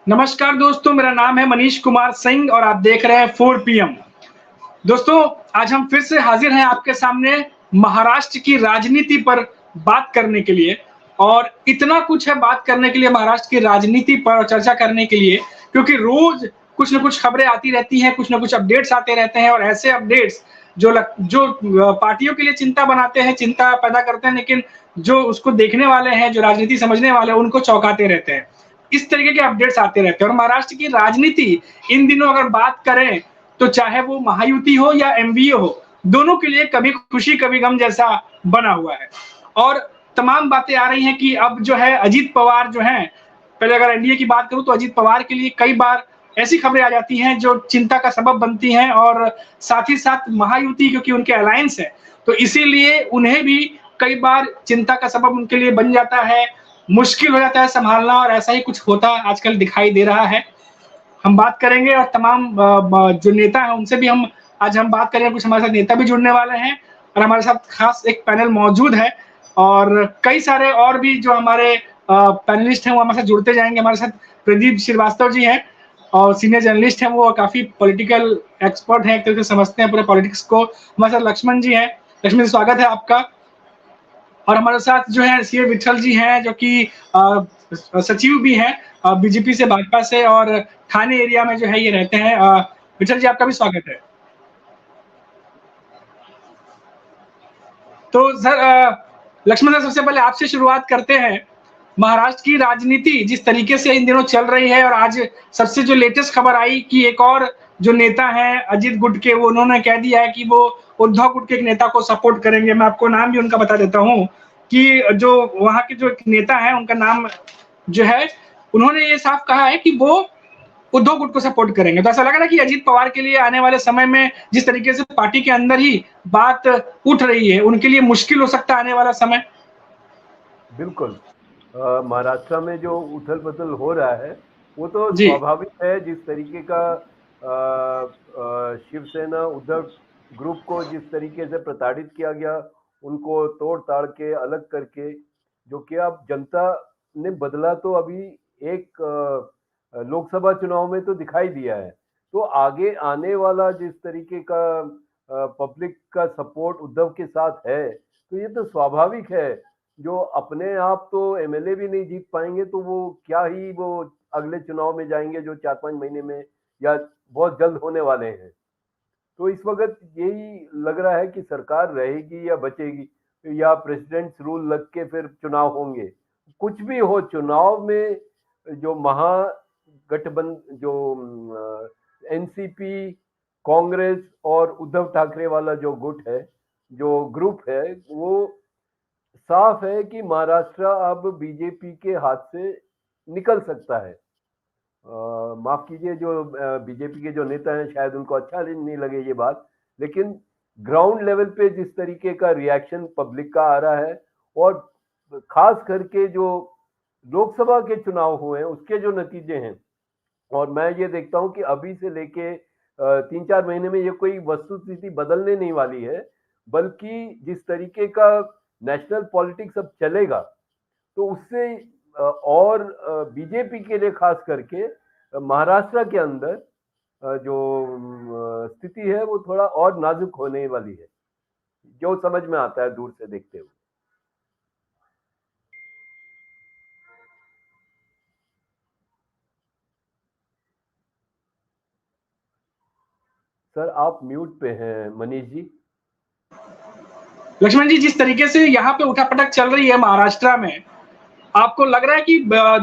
नमस्कार दोस्तों, मेरा नाम है मनीष कुमार सिंह और आप देख रहे हैं 4 पीएम। दोस्तों, आज हम फिर से हाजिर हैं आपके सामने महाराष्ट्र की राजनीति पर बात करने के लिए। और इतना कुछ है बात करने के लिए महाराष्ट्र की राजनीति पर चर्चा करने के लिए, क्योंकि रोज कुछ न कुछ खबरें आती रहती हैं, कुछ न कुछ अपडेट्स आते रहते हैं और ऐसे अपडेट्स जो पार्टियों के लिए चिंता बनाते हैं, चिंता पैदा करते हैं, लेकिन जो उसको देखने वाले हैं, जो राजनीति समझने वाले हैं, उनको चौंकाते रहते हैं। इस तरीके के अपडेट्स आते रहते हैं और महाराष्ट्र की राजनीति इन दिनों अगर बात करें तो चाहे वो महायुति हो या एमवीए हो, दोनों के लिए कभी खुशी कभी गम जैसा बना हुआ है। और तमाम बातें आ रही हैं कि अब जो है अजीत पवार जो हैं, पहले अगर एनडीए की बात करूं तो अजीत पवार के लिए कई बार ऐसी खबरें आ जाती हैं जो चिंता का सबब बनती हैं और साथ ही साथ महायुति क्योंकि उनके अलायंस है, तो इसीलिए उन्हें भी कई बार चिंता का सबब उनके लिए बन जाता है, मुश्किल हो जाता है संभालना और ऐसा ही कुछ होता आजकल दिखाई दे रहा है। हम बात करेंगे और तमाम जो नेता हैं उनसे भी हम आज हम बात करेंगे। कुछ हमारे साथ नेता भी जुड़ने वाले हैं और हमारे साथ खास एक पैनल मौजूद है और कई सारे और भी जो हमारे पैनलिस्ट हैं वो हमारे साथ जुड़ते जाएंगे। हमारे साथ प्रदीप श्रीवास्तव जी हैं और सीनियर जर्नलिस्ट हैं, वो काफी पॉलिटिकल एक्सपर्ट हैं, एक तरीके से समझते हैं पूरे पॉलिटिक्स को। हमारे साथ लक्ष्मण जी हैं। लक्ष्मण जी, स्वागत है आपका। और हमारे साथ जो है सीए विठल जी हैं, जो कि सचिव भी हैं बीजेपी से, भाजपा से और थाने एरिया में जो है ये रहते हैं। विठल जी, आपका भी स्वागत है। तो सर, लक्ष्मण सर, सबसे पहले आपसे शुरुआत करते हैं। महाराष्ट्र की राजनीति जिस तरीके से इन दिनों चल रही है और आज सबसे जो लेटेस्ट खबर आई कि एक और जो नेता हैं अजीत गुट के, वो उन्होंने कह दिया है कि वो उद्धव गुट के एक नेता को सपोर्ट करेंगे। मैं आपको नाम भी उनका बता देता हूँ कि जो वहां के जो एक नेता है उनका नाम जो है, उन्होंने ये साफ कहा है कि वो उद्धव गुट को सपोर्ट करेंगे। तो ऐसा लग रहा है कि अजीत पवार के लिए आने वाले समय में जिस तरीके से पार्टी के अंदर ही बात उठ रही है, उनके लिए मुश्किल हो सकता है आने वाला समय। बिल्कुल। महाराष्ट्र में जो उथल पुथल हो रहा है वो तो जी। स्वाभाविक है। जिस तरीके का शिवसेना उद्धव ग्रुप को जिस तरीके से प्रताड़ित किया गया, उनको तोड़ ताड़ के अलग करके, जो कि अब जनता ने बदला तो अभी एक लोकसभा चुनाव में तो दिखाई दिया है। तो आगे आने वाला जिस तरीके का पब्लिक का सपोर्ट उद्धव के साथ है, तो ये तो स्वाभाविक है। जो अपने आप तो एमएलए भी नहीं जीत पाएंगे तो वो क्या ही वो अगले चुनाव में जाएंगे जो 4-5 महीने में या बहुत जल्द होने वाले हैं। तो इस वक्त यही लग रहा है कि सरकार रहेगी या बचेगी, या प्रेसिडेंट्स रूल लग के फिर चुनाव होंगे। कुछ भी हो, चुनाव में जो महागठबंधन, जो एनसीपी, कांग्रेस और उद्धव ठाकरे वाला जो गुट है, जो ग्रुप है, वो साफ है कि महाराष्ट्र अब बीजेपी के हाथ से निकल सकता है। माफ कीजिए, जो बीजेपी के जो नेता हैं शायद उनको अच्छा नहीं लगे ये बात, लेकिन ग्राउंड लेवल पे जिस तरीके का रिएक्शन पब्लिक का आ रहा है, और खास करके जो लोकसभा के चुनाव हुए हैं उसके जो नतीजे हैं, और मैं ये देखता हूं कि अभी से लेके 3-4 महीने में ये कोई वस्तुस्थिति बदलने नहीं वाली है, बल्कि जिस तरीके का नेशनल पॉलिटिक्स अब चलेगा, तो उससे और बीजेपी के लिए खास करके महाराष्ट्र के अंदर जो स्थिति है वो थोड़ा और नाजुक होने वाली है, जो समझ में आता है दूर से देखते हुए। सर, आप म्यूट पे हैं मनीष जी। लक्ष्मण जी, जिस तरीके से यहाँ पे उठापटक चल रही है महाराष्ट्र में, आपको लग रहा है कि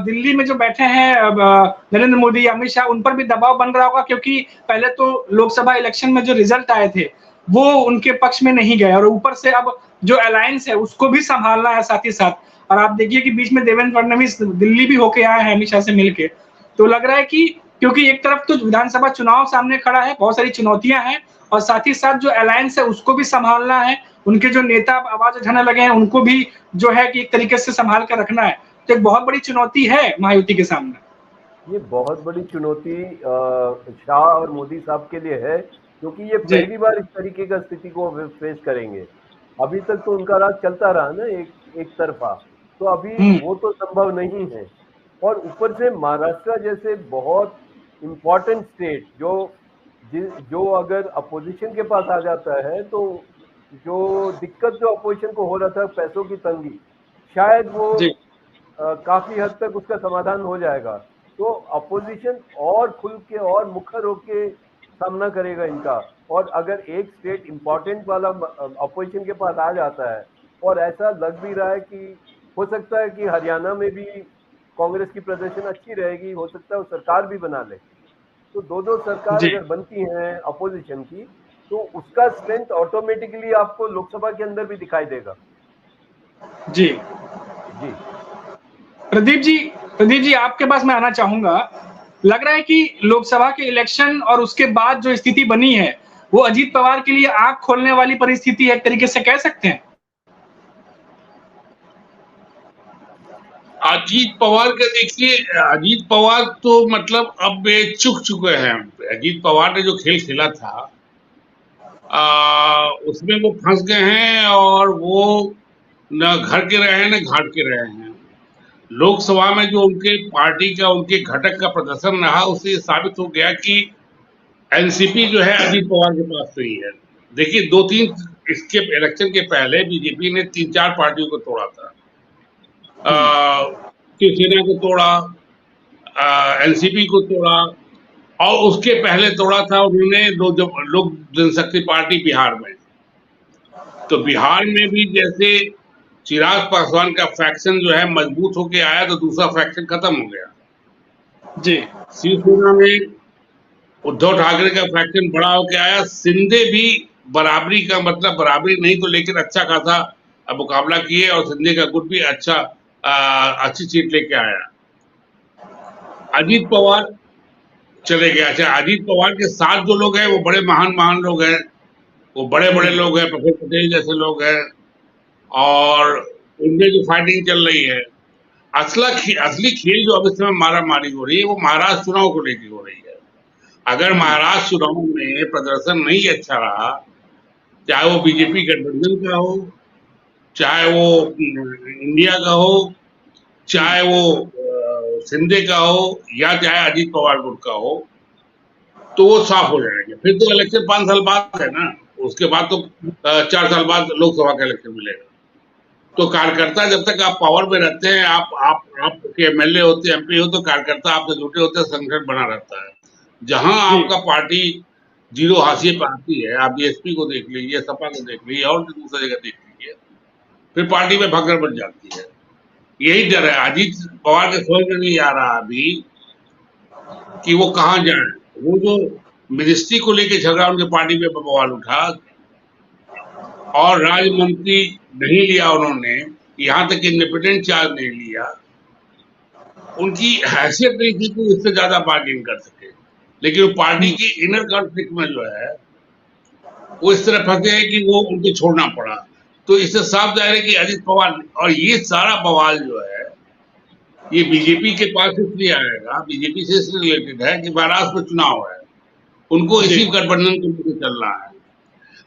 दिल्ली में जो बैठे हैं नरेंद्र मोदी, अमित शाह, उन पर भी दबाव बन रहा होगा? क्योंकि पहले तो लोकसभा इलेक्शन में जो रिजल्ट आए थे वो उनके पक्ष में नहीं गए और ऊपर से अब जो अलायंस है उसको भी संभालना है साथ ही साथ। और आप देखिए कि बीच में देवेंद्र फडणवीस दिल्ली भी होके आए हैं अमित शाह से मिलके। तो लग रहा है कि क्योंकि एक तरफ तो विधानसभा चुनाव सामने खड़ा है, बहुत सारी चुनौतियां हैं, और साथ ही साथ जो अलायंस है उसको भी संभालना है, उनके जो नेता आवाज उठाने लगे हैं उनको भी जो है कि एक तरीके से संभाल कर रखना है। तो एक बहुत बड़ी चुनौती है महायुति के सामने। ये बहुत बड़ी चुनौती शाह और मोदी साहब के लिए है, क्योंकि ये पहली बार इस तरीके का स्थिति को फेस करेंगे। अभी तक तो उनका राज चलता रहा ना एक तरफा, तो अभी वो तो संभव नहीं है। और ऊपर से महाराष्ट्र जैसे बहुत इम्पोर्टेंट स्टेट जो अगर अपोजिशन के पास आ जाता है तो जो दिक्कत जो अपोजिशन को हो रहा था, पैसों की तंगी, शायद वो जी काफी हद तक उसका समाधान हो जाएगा। तो अपोजिशन और खुल के और मुखर होके सामना करेगा इनका। और अगर एक स्टेट इम्पोर्टेंट वाला अपोजिशन के पास आ जाता है, और ऐसा लग भी रहा है कि हो सकता है कि हरियाणा में भी कांग्रेस की प्रदर्शन अच्छी रहेगी, हो सकता है वो सरकार भी बना ले। तो दो सरकार जी अगर बनती हैं अपोजिशन की, तो उसका स्ट्रेंथ ऑटोमेटिकली आपको लोकसभा के अंदर भी दिखाई देगा। जी जी प्रदीप जी आपके पास मैं आना चाहूंगा। लग रहा है कि लोकसभा के इलेक्शन और उसके बाद जो स्थिति बनी है वो अजीत पवार के लिए आंख खोलने वाली परिस्थिति है, एक तरीके से कह सकते हैं। अजीत पवार का देखिए, अजीत पवार तो मतलब अब वे चुक चुके हैं। अजीत पवार ने जो खेल खेला था उसमें वो फंस गए हैं, और वो न घर के रहे हैं न घाट के रहे हैं। लोकसभा में जो उनके पार्टी का, उनके घटक का प्रदर्शन रहा, उससे ये साबित हो गया कि एनसीपी जो है अजीत पवार के पास सही है। देखिए 2-3 इसके इलेक्शन के पहले बीजेपी ने 3-4 पार्टियों को तोड़ा था। शिवसेना को तोड़ा, एनसीपी को तोड़ा, और उसके पहले तोड़ा था उन्होंने लोक जनशक्ति पार्टी बिहार में। तो बिहार में भी जैसे चिराग पासवान का फैक्शन जो है मजबूत होके आया, तो दूसरा फैक्शन खत्म हो गया। जी शिवसेना में उद्धव ठाकरे का फैक्शन बड़ा होके आया। शिंदे भी बराबरी का, मतलब बराबरी नहीं तो लेकिन अच्छा खासा मुकाबला किए, और शिंदे का गुट भी अच्छी सीट लेके आया। अजीत पवार चले गए। अच्छा, अजीत पवार के साथ जो लोग हैं वो बड़े महान लोग हैं, वो बड़े लोग हैं, प्रफुल्ल पटेल जैसे लोग हैं, और उनमें जो फाइटिंग चल रही है, असली खेल जो अब इस समय मारामारी हो रही है वो महाराष्ट्र चुनाव को लेकर हो रही है। अगर महाराष्ट्र चुनाव में प्रदर्शन नहीं अच्छा रहा, चाहे वो बीजेपी गठबंधन का हो, चाहे वो इंडिया का हो, चाहे वो शिंदे का हो, या चाहे अजीत पवार गुट का हो, तो वो साफ हो जाएंगे। फिर तो इलेक्शन 5 साल बाद है ना, उसके बाद तो 4 साल बाद लोकसभा का इलेक्शन मिलेगा। तो कार्यकर्ता जब तक आप पावर में रहते हैं, आपके एमएलए होते, एमपी हो, तो कार्यकर्ता आपसे जुटे होते हैं, संगठन बना रहता है। जहां आपका पार्टी जीरो हाशिए पर आती है, आप बीएसपी को देख लीजिए, सपा को देख लीजिए, और दूसरी जगह देख लीजिए, फिर पार्टी में भगदड़ बन जाती है। यही डर है। अजीत पवार के समझ में नहीं आ रहा अभी कि वो कहाँ जाए। वो जो मिनिस्ट्री को लेके झगड़ा उनके पार्टी में बवाल उठा, और राज्य मंत्री नहीं लिया उन्होंने, यहाँ तक इंडिपेंडेंट चार्ज नहीं लिया, उनकी हैसियत नहीं थी कि इससे ज्यादा बार्गेन कर सके। लेकिन वो पार्टी की इनर कॉन्फ्लिक्ट में जो है वो इस तरह फंसे हैं कि वो उनको छोड़ना पड़ा। तो इससे साफ जाहिर है कि अजीत पवार, और ये सारा बवाल जो है ये बीजेपी के पास इसलिए आएगा, बीजेपी से इसलिए रिलेटेड है कि महाराष्ट्र में चुनाव है, उनको इसी गठबंधन को लेकर चलना है।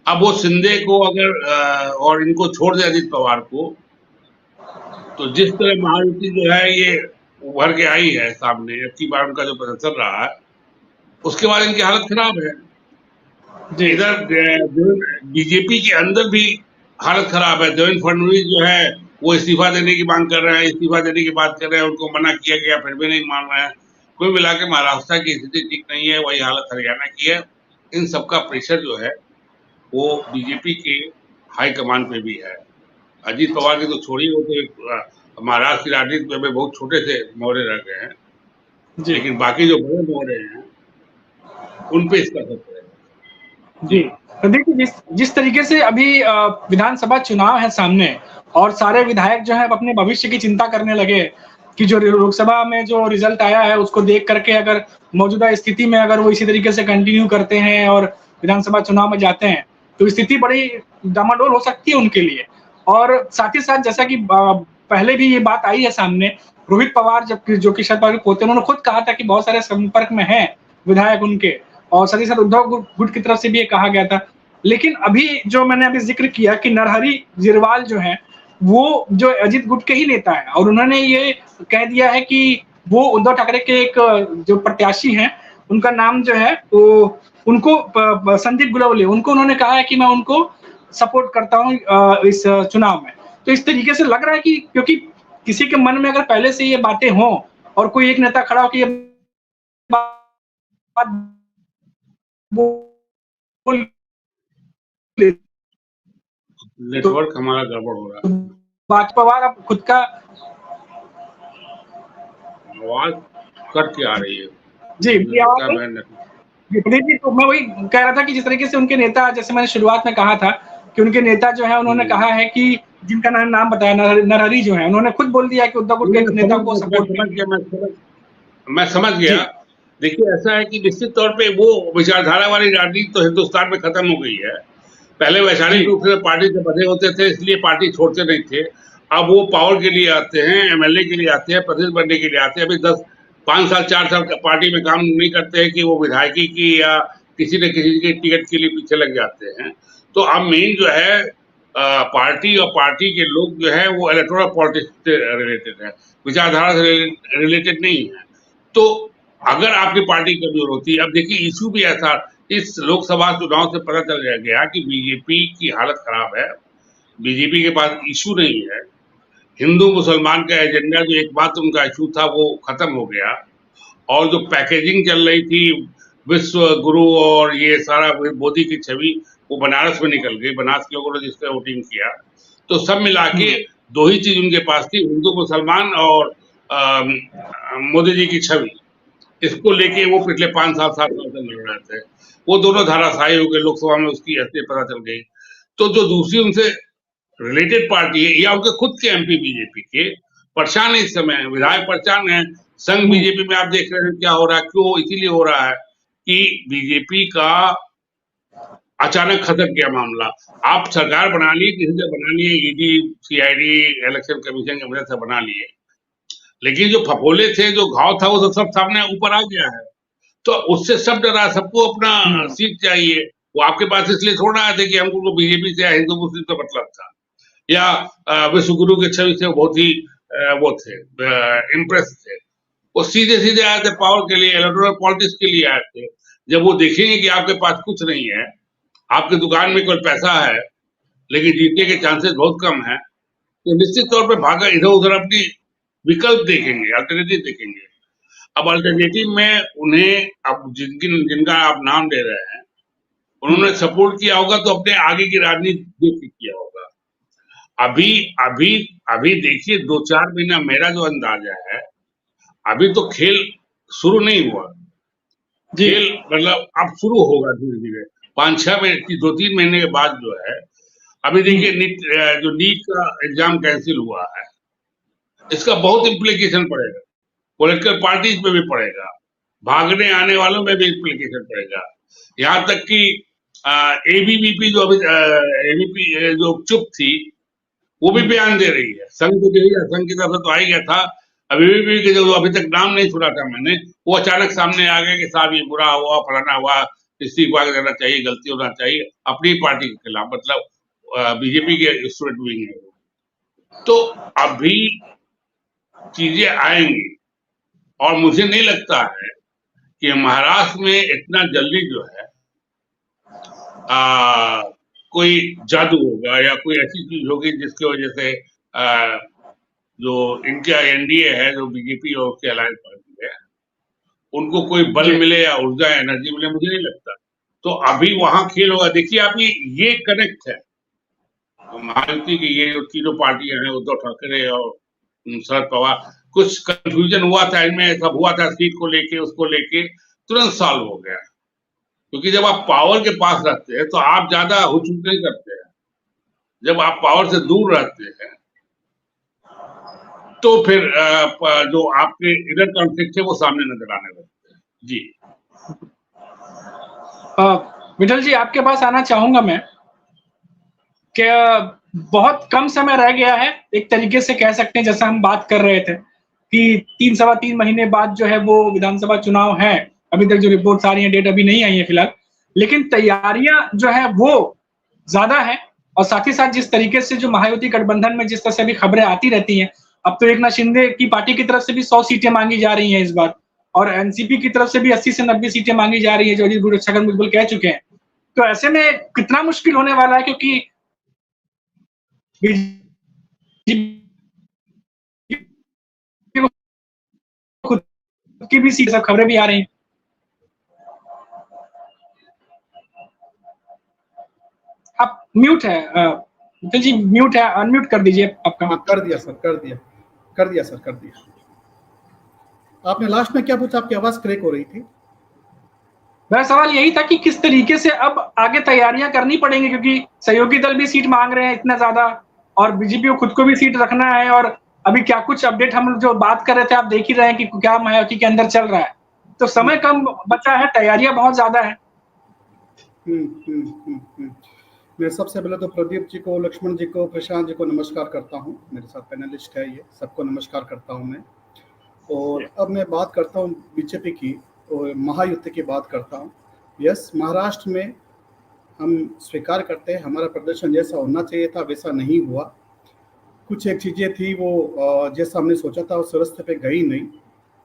अब वो शिंदे को अगर और इनको छोड़ दे अजीत पवार को, तो जिस तरह महायुति जो है ये उभर के आई है सामने, अब की बार उनका जो प्रदर्शन रहा है, उसके बाद इनकी हालत खराब है। इधर बीजेपी के अंदर भी हालत खराब है। देवेंद्र फडणवीस जो है वो इस्तीफा देने की मांग कर रहे हैं, इस्तीफा देने की बात कर रहे हैं, उनको मना किया गया, फिर भी नहीं मान रहे हैं। कुल मिला के महाराष्ट्र की स्थिति ठीक नहीं है, वही हालत हरियाणा की है। इन सबका प्रेशर जो है वो बीजेपी के हाईकमान पे भी है। अजीत पवार की तो छोड़ी, वो तो महाराष्ट्र की राजनीति में बहुत छोटे से मोहरे रह गए हैं, लेकिन बाकी जो बड़े मोहरे हैं उन पे इसका असर पड़ेगा। जी तो देखिए, जिस तरीके से अभी विधानसभा चुनाव है सामने, और सारे विधायक जो है अपने भविष्य की चिंता करने लगे कि जो लोकसभा में जो रिजल्ट आया है उसको देख करके अगर मौजूदा स्थिति में अगर वो इसी तरीके से कंटिन्यू करते हैं और विधानसभा चुनाव में जाते हैं, तो स्थिति बड़ी डामाडोल हो सकती है उनके लिए। और साथ ही साथ जैसा कि पहले भी ये बात आई है सामने, रोहित पवार जो कि शरद पवार के पोते, उन्होंने खुद कहा था कि बहुत सारे संपर्क में हैं विधायक उनके, और साथ ही साथ उद्धव गुट की तरफ से भी ये कहा गया था। लेकिन अभी जो मैंने अभी जिक्र किया कि नरहरी जिरवाल जो है वो जो अजीत गुट के ही नेता है, और उन्होंने ये कह दिया है कि वो उद्धव ठाकरे के एक जो प्रत्याशी हैं उनका नाम जो है वो उनको संदीप गुलावली, उनको उन्होंने कहा है कि मैं उनको सपोर्ट करता हूँ इस चुनाव में। तो इस तरीके से लग रहा है कि क्योंकि किसी के मन में अगर पहले से ये बातें हों और कोई एक नेता खड़ा होकर ये बात बोल नेटवर्क हमारा गड़बड़ हो रहा है, भाजपा अब खुद का आवाज कट के आ रही है। जी तो मैं वही कह रहा था कि जिस तरीके से उनके नेता, जैसे मैंने शुरुआत में कहा था कि उनके नेता जो है उन्होंने कहा है कि जिनका नाम बताया नरहरी जो है, उन्होंने खुद बोल दिया कि उद्धव के नेता को सपोर्ट। मैं समझ गया। देखिए ऐसा है कि निश्चित तौर पे वो विचारधारा वाली राजनीति तो हिंदुस्तान में खत्म हो गई है। पहले वैचारिक रूप से पार्टी से बंधे होते थे, इसलिए पार्टी छोड़ते नहीं थे। अब वो पावर के लिए आते हैं, एमएलए के लिए आते हैं, प्रतिनिधि बनने के लिए आते हैं। अभी 5 साल 4 साल पार्टी में काम नहीं करते हैं कि वो विधायकी की या किसी न किसी की टिकट के लिए पीछे लग जाते हैं। तो अब मेन जो है पार्टी और पार्टी के लोग जो है वो इलेक्टोरल पॉलिटिक्स से रिलेटेड है, विचारधारा से रिलेटेड नहीं है। तो अगर आपकी पार्टी कमजोर होती है, अब देखिए इशू भी ऐसा इस लोकसभा चुनाव से पता चल गया कि बीजेपी की हालत खराब है। बीजेपी के पास इशू नहीं है, हिंदू मुसलमान का एजेंडा जो एक बात उनका इशू था वो खत्म हो गया। और जो पैकेजिंग चल रही थी विश्व गुरु और ये सारा मोदी की छवि वो बनारस में निकल गई। बनारस के लोगों ने जिस पर वोटिंग किया, तो सब मिला के 2 ही चीज उनके पास थी, हिंदू मुसलमान और मोदी जी की छवि। इसको लेके वो पिछले 5 साल 7 साल से लड़ रहे थे। वो दोनों धाराशाही हो गए, लोकसभा में उसकी हैसियत पता चल गई। तो जो दूसरी उनसे रिलेटेड पार्टी है या उनके खुद के एमपी बीजेपी के परेशान है, इस समय विधायक परेशान है। संघ बीजेपी में आप देख रहे हैं क्या हो रहा है, क्यों इसीलिए हो रहा है कि बीजेपी का अचानक खसक गया मामला। आप सरकार बना लिए, किसी से बना लिए, ईडी सीआईडी इलेक्शन कमीशन की मदद से बना लिए, लेकिन जो फफोले थे, जो घाव था, वो सब सामने ऊपर आ गया है। तो उससे सब डरा, सबको अपना सीट चाहिए। वो आपके पास इसलिए थोड़ा आए थे कि हमको बीजेपी से या हिंदू मुस्लिम से मतलब था, या विश्व गुरु के छवि से बहुत ही वो थे, इम्प्रेस थे। वो सीधे सीधे आए थे पावर के लिए, इलेक्टोरल पॉलिटिक्स के लिए आए थे। जब वो देखेंगे कि आपके पास कुछ नहीं है, आपकी दुकान में कोई पैसा है लेकिन जीतने के चांसेस बहुत कम है, तो निश्चित तौर पर भागा इधर उधर अपनी विकल्प देखेंगे, अल्टरनेटिव देखेंगे। अब अल्टरनेटिव में उन्हें अब जिनका आप नाम दे रहे हैं, उन्होंने सपोर्ट किया होगा तो अपने आगे की राजनीति देख के किया होगा। अभी अभी अभी देखिए 2-4 महीना, मेरा जो अंदाजा है, अभी तो खेल शुरू नहीं हुआ। खेल मतलब अब शुरू होगा धीरे धीरे, 5-6 महीने 2-3 महीने के बाद जो है। अभी देखिए जो नीट का एग्जाम कैंसिल हुआ है, इसका बहुत इम्प्लीकेशन पड़ेगा, पॉलिटिकल पार्टीज में भी पड़ेगा, भागने आने वालों में भी इम्प्लीकेशन पड़ेगा। यहाँ तक कि एबीवीपी जो अभी एबीपी जो चुप थी, वो भी बयान दे रही है। संघ को संघ की तरफ से तो आ ही गया था, एबीवीपी के जो अभी तक नाम नहीं सुना था मैंने, वो अचानक सामने आ गया कि साहब ये बुरा हुआ, फलाना हुआ, इस्तीफा देना चाहिए, गलती होना चाहिए, अपनी पार्टी के खिलाफ, मतलब बीजेपी के स्टूडेंट विंग है। तो अभी चीजें आएंगी और मुझे नहीं लगता है कि महाराष्ट्र में इतना जल्दी जो है कोई जादू होगा या कोई ऐसी चीज होगी जिसकी वजह से जो इनका एनडीए है, जो बीजेपी और उसके अलायंस पार्टी है, उनको कोई बल मिले या ऊर्जा एनर्जी मिले, मुझे नहीं लगता। तो अभी वहां खेल होगा। देखिए आप ये कनेक्ट है महायुति की, ये जो तीनों पार्टियां हैं, उद्धव ठाकरे और शरद पवार, कुछ कंफ्यूजन हुआ था इनमें, सब हुआ था सीट को लेके, उसको लेके, तुरंत सॉल्व हो गया। क्योंकि जब आप पावर के पास रहते हैं तो आप ज्यादा हुचूक नहीं करते हैं। जब आप पावर से दूर रहते हैं तो फिर जो आपके इनर कॉन्फ्लिक्ट है वो सामने नजर आने लगते हैं। जी विठल जी, आपके पास आना चाहूंगा मैं कि बहुत कम समय रह गया है, एक तरीके से कह सकते हैं, जैसा हम बात कर रहे थे कि 3-3.25 महीने बाद जो है वो विधानसभा चुनाव है। अभी तक जो रिपोर्ट्स आ रही हैं, डेट अभी नहीं आई है फिलहाल, लेकिन तैयारियां जो है वो ज्यादा है। और साथ ही साथ जिस तरीके से जो महायुति गठबंधन में जिस तरह से अभी खबरें आती रहती हैं, अब तो एकनाथ शिंदे की पार्टी की तरफ से भी 100 सीटें मांगी जा रही हैं इस बार, और एनसीपी की तरफ से भी 80 से 90 सीटें मांगी जा रही है, जो अजीत छगन भुजबल कह चुके हैं। तो ऐसे में कितना मुश्किल होने वाला है, क्योंकि खुद की भी सीट, सब खबरें भी आ रही हैं। आप म्यूट है मित्तल जी, म्यूट है, अनम्यूट कर दीजिए आपका। हाँ, कर दिया सर, कर दिया सर, कर दिया। आपने लास्ट में क्या पूछा? आपकी आवाज क्रेक हो रही थी। मेरा सवाल यही था कि किस तरीके से अब आगे तैयारियां करनी पड़ेंगी, क्योंकि सहयोगी दल भी सीट मांग रहे हैं इतना ज्यादा, और बीजेपी को खुद को भी सीट रखना है, और अभी क्या कुछ अपडेट हम जो बात कर रहे थे आप देख ही रहे हैं कि क्या मायावती के अंदर चल रहा है, तो समय कम बचा है, तैयारियां बहुत ज्यादा है। मैं सबसे पहले तो प्रदीप जी को, लक्ष्मण जी को, प्रशांत जी को नमस्कार करता हूँ। मेरे साथ पैनलिस्ट है ये, सबको नमस्कार करता हूँ मैं। और अब मैं बात करता हूँ बीजेपी की और महायुति की बात करता हूँ। यस, महाराष्ट्र में हम स्वीकार करते हैं हमारा प्रदर्शन जैसा होना चाहिए था वैसा नहीं हुआ। कुछ एक चीज़ें थी वो जैसा हमने सोचा था उस रास्ते पे गई नहीं।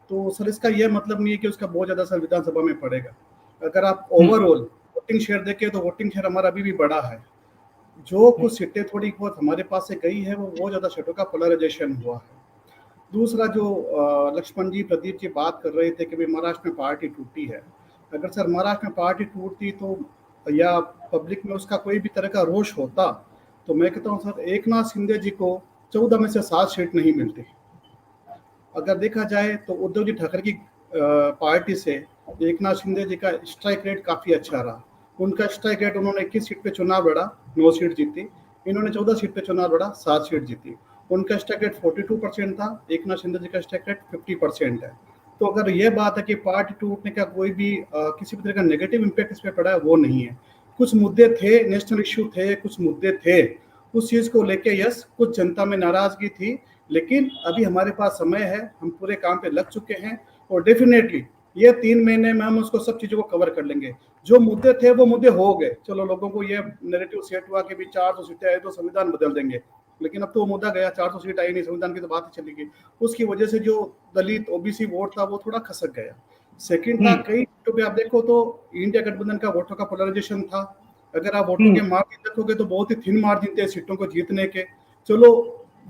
तो सर इसका यह मतलब नहीं है कि उसका बहुत ज़्यादा असर विधानसभा में पड़ेगा। अगर आप ओवरऑल वोटिंग शेयर देखें तो वोटिंग शेयर हमारा अभी भी बड़ा है। जो कुछ सीटें थोड़ी बहुत हमारे पास से गई है वो बहुत ज़्यादा सीटों का पोलराइजेशन हुआ है। दूसरा जो लक्ष्मण जी, प्रदीप जी बात कर रहे थे कि भाई महाराष्ट्र में पार्टी टूटी है। अगर सर महाराष्ट्र में पार्टी टूटती तो या पब्लिक में उसका कोई भी तरह का रोष होता तो मैं कहता हूँ सर एकनाथ शिंदे जी को 14 में से 7 सीट नहीं मिलती। अगर देखा जाए तो उद्धव जी ठाकरे की पार्टी से एकनाथ शिंदे जी का स्ट्राइक रेट काफ़ी अच्छा रहा। उनका स्ट्राइक रेट, उन्होंने 21 सीट पे चुनाव लड़ा, 9 सीट जीती। इन्होंने 14 सीट पे चुनाव लड़ा, 7 सीट जीती। उनका स्ट्राइक रेट 42% था, एकनाथ शिंदे जी का स्ट्राइक रेट 50% है। तो अगर यह बात है कि पार्टी टूटने का कोई भी किसी भी तरह का नेगेटिव इम्पैक्ट इस पर पड़ा है, वो नहीं है। कुछ मुद्दे थे, नेशनल इश्यू थे, कुछ मुद्दे थे, उस चीज़ को लेके यस कुछ जनता में नाराजगी थी, लेकिन अभी हमारे पास समय है, हम पूरे काम पे लग चुके हैं और डेफिनेटली ये 3 महीने में हम उसको सब चीज़ों को कवर कर लेंगे। जो मुद्दे थे वो मुद्दे हो गए, चलो लोगों को ये नैरेटिव सेट हुआ कि भी 400 सीटें आए तो संविधान बदल देंगे, लेकिन अब तो वो मुद्दा गया, 400 सीट आई नहीं, संविधान की तो बात ही चली गई। उसकी वजह से जो दलित ओबीसी वोट था वो थोड़ा खसक गया। सेकंड था, कई सीटों पे आप देखो तो इंडिया गठबंधन का वोटों का पोलराइजेशन था। अगर आप वोटों के मार्जिन देखोगे तो बहुत ही थिन मार्जिन थे सीटों को जीतने के। चलो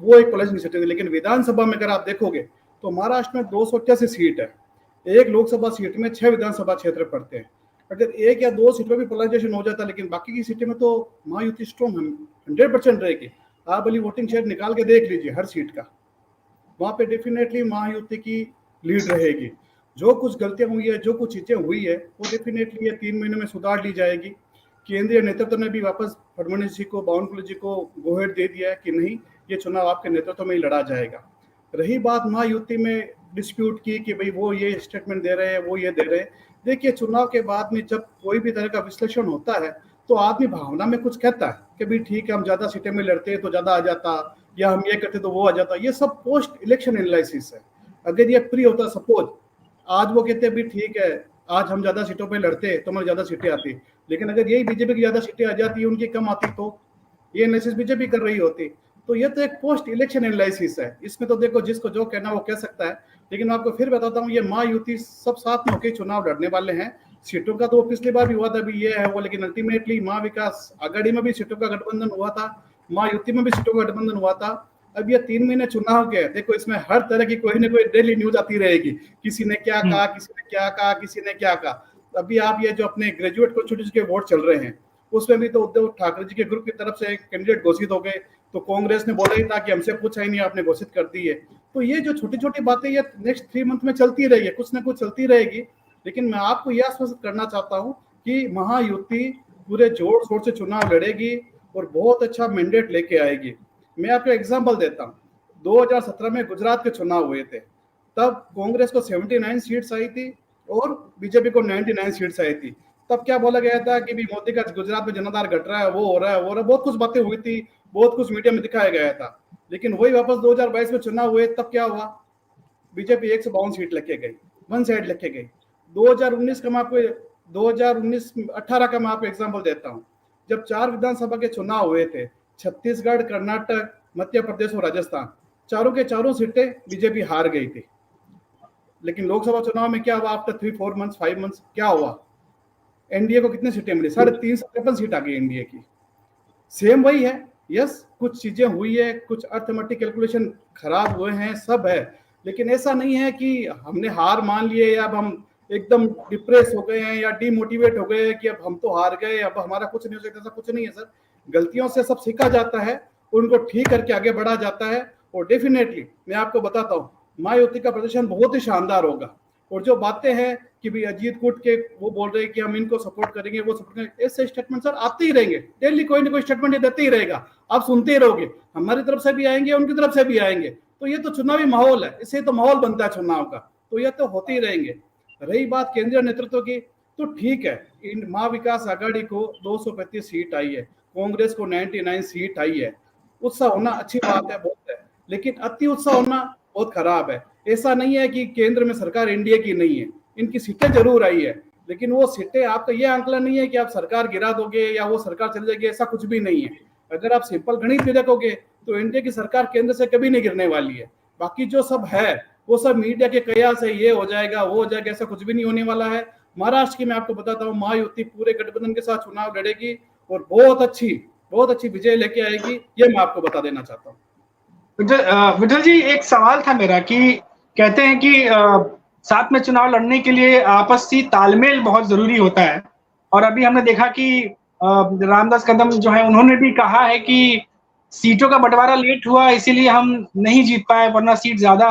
वो एक पोलराइजेशन थे, लेकिन विधानसभा में अगर आप देखोगे तो महाराष्ट्र में 288 सीट है। एक लोकसभा सीट में 6 विधानसभा क्षेत्र पड़ते हैं। अगर 1 या 2 सीटों में पोलराइजेशन हो जाता, लेकिन बाकी की सीटें में तो महायुति स्ट्रॉन्ग 100% रहेगी। आप अभी वोटिंग शेयर निकाल के देख लीजिए हर सीट का, वहां पे डेफिनेटली महायुति की लीड रहेगी। जो कुछ गलतियां हुई है, जो कुछ चीजें हुई है, वो डेफिनेटली ये 3 महीने में सुधार ली जाएगी। केंद्रीय नेतृत्व ने भी वापस फडणवीस जी को, बावनकुळे जी को गोहेड दे दिया है कि नहीं, ये चुनाव आपके नेतृत्व में ही लड़ा जाएगा। रही बात महायुति में डिस्प्यूट की कि भाई वो ये स्टेटमेंट दे रहे हैं, वो ये दे रहे हैं, देखिए चुनाव के बाद में जब कोई भी तरह का विश्लेषण होता है तो आदमी भावना में कुछ कहता है कि भाई ठीक है, हम ज्यादा सीटें में लड़ते तो ज्यादा आ जाता, या हम ये करते तो वो आ जाता। ये सब पोस्ट इलेक्शन एनालिसिस है। अगर ये प्री होता, सपोज आज वो कहते हैं भी ठीक है आज हम ज्यादा सीटों पे लड़ते तो हमारी ज्यादा सीटें आती, लेकिन अगर यही बीजेपी की ज्यादा सीटें आ जाती, उनकी कम आती, तो ये एनालिसिस बीजेपी कर रही होती। तो ये तो एक पोस्ट इलेक्शन एनालिसिस है। इसमें तो देखो जिसको जो कहना वो कह सकता है, लेकिन मैं आपको फिर बताता हूँ ये महायुति सब साथ में होकर चुनाव लड़ने वाले हैं। सीटों का तो पिछली बार भी हुआ था, अभी ये है वो, लेकिन अल्टीमेटली महाविकास आघाड़ी में भी सीटों का गठबंधन हुआ था, महायुति में भी सीटों का गठबंधन हुआ था। अब ये 3 महीने चुनाव के, देखो इसमें हर तरह की कोई ना कोई डेली न्यूज आती रहेगी, किसी ने क्या कहा, किसी ने क्या कहा, किसी ने क्या कहा। अभी आप ये जो अपने ग्रेजुएट कॉन्स्टिट्यूंसी के वोट चल रहे हैं, उसमें भी तो उद्धव ठाकरे जी के ग्रुप की तरफ से कैंडिडेट घोषित हो गए, तो कांग्रेस ने बोला ही था कि हमसे पूछा ही नहीं, आपने घोषित कर दी है। तो ये जो छोटी छोटी बातें ये नेक्स्ट 3 मंथ में चलती रहेगी, कुछ ना कुछ चलती रहेगी। लेकिन मैं आपको यह आश्वस्त करना चाहता हूँ कि महायुति पूरे जोर शोर से चुनाव लड़ेगी और बहुत अच्छा मैंडेट लेके आएगी। मैं आपको एग्जाम्पल देता हूँ, 2017 में गुजरात के चुनाव हुए थे, तब कांग्रेस को 79 सीट्स आई थी और बीजेपी को 99 सीट्स आई थी। तब क्या बोला गया था कि भी मोदी का गुजरात में जनाधार घट रहा है, वो हो रहा है, वो हो रहा है, बहुत कुछ बातें हुई थी, बहुत कुछ मीडिया में दिखाया गया था। लेकिन वही वापस 2022 में चुनाव हुए, तब क्या हुआ, बीजेपी 152 सीट लेके गई, वन साइड लेके गई। 2019 का मैं आपको 2018 का मैं आपको एग्जाम्पल देता हूँ, जब 4 विधानसभा के चुनाव हुए थे, छत्तीसगढ़, कर्नाटक, मध्य प्रदेश और राजस्थान, चारों के चारों सीटें बीजेपी हार गई थी। लेकिन लोकसभा चुनाव में क्या हुआ? आफ्टर 3-4 मंथ्स 5 मंथ्स क्या हुआ? एनडीए को कितने सीटें मिली? 353 सीट आ गई एनडीए की। सेम वही है। यस, कुछ चीजें हुई है, कुछ अर्थमेटिक कैलकुलेशन खराब हुए हैं, सब है, लेकिन ऐसा नहीं है कि हमने हार मान लिए या अब हम एकदम डिप्रेस हो गए हैं या डीमोटिवेट हो गए हैं कि अब हम तो हार गए, अब हमारा कुछ नहीं हो सकता। ऐसा कुछ नहीं है सर। गलतियों से सब सीखा जाता है, उनको ठीक करके आगे बढ़ा जाता है। और डेफिनेटली मैं आपको बताता हूँ, महायुति का प्रदर्शन बहुत ही शानदार होगा। और जो बातें हैं कि भी अजीत गुट के वो बोल रहे हैं कि हम इनको सपोर्ट करेंगे, वो सपोर्ट करेंगे, ऐसे स्टेटमेंट सर आते ही रहेंगे, डेली कोई ना कोई स्टेटमेंट देते ही रहेगा, आप सुनते ही रहोगे। हमारी तरफ से भी आएंगे, उनकी तरफ से भी आएंगे। तो ये तो चुनावी माहौल है, इससे तो माहौल बनता है चुनाव का, तो ये तो होते ही रहेंगे। रही बात केंद्रीय नेतृत्व की, तो ठीक है, इन महाविकास आघाड़ी को 235 सीट आई है, कांग्रेस को 99 सीट आई है। उत्साह होना अच्छी बात है, बहुत है, लेकिन अति उत्साह होना बहुत खराब है। ऐसा नहीं है कि केंद्र में सरकार एनडीए की नहीं है, इनकी सीटें जरूर आई है, लेकिन वो सीटें, आपका ये आंकलन नहीं है कि आप सरकार गिरा दोगे या वो सरकार चली जाएगी, ऐसा कुछ भी नहीं है। अगर आप सिंपल गणित भी देखोगे तो एनडीए की सरकार केंद्र से कभी नहीं गिरने वाली है। बाकी जो सब है वो सब मीडिया के कयास है, ये हो जाएगा वो हो जाएगा, ऐसा कुछ भी नहीं होने वाला है। महाराष्ट्र की मैं आपको बताता हूँ, महायुति पूरे गठबंधन के साथ चुनाव लड़ेगी और बहुत अच्छी विजय लेके आएगी, ये मैं आपको बता देना चाहता हूँ। विठल जी, एक सवाल था मेरा कि कहते हैं कि साथ में चुनाव लड़ने के लिए आपसी तालमेल बहुत जरूरी होता है, और अभी हमने देखा कि रामदास कदम जो है उन्होंने भी कहा है कि सीटों का बंटवारा लेट हुआ इसीलिए हम नहीं जीत पाए, वरना सीट ज्यादा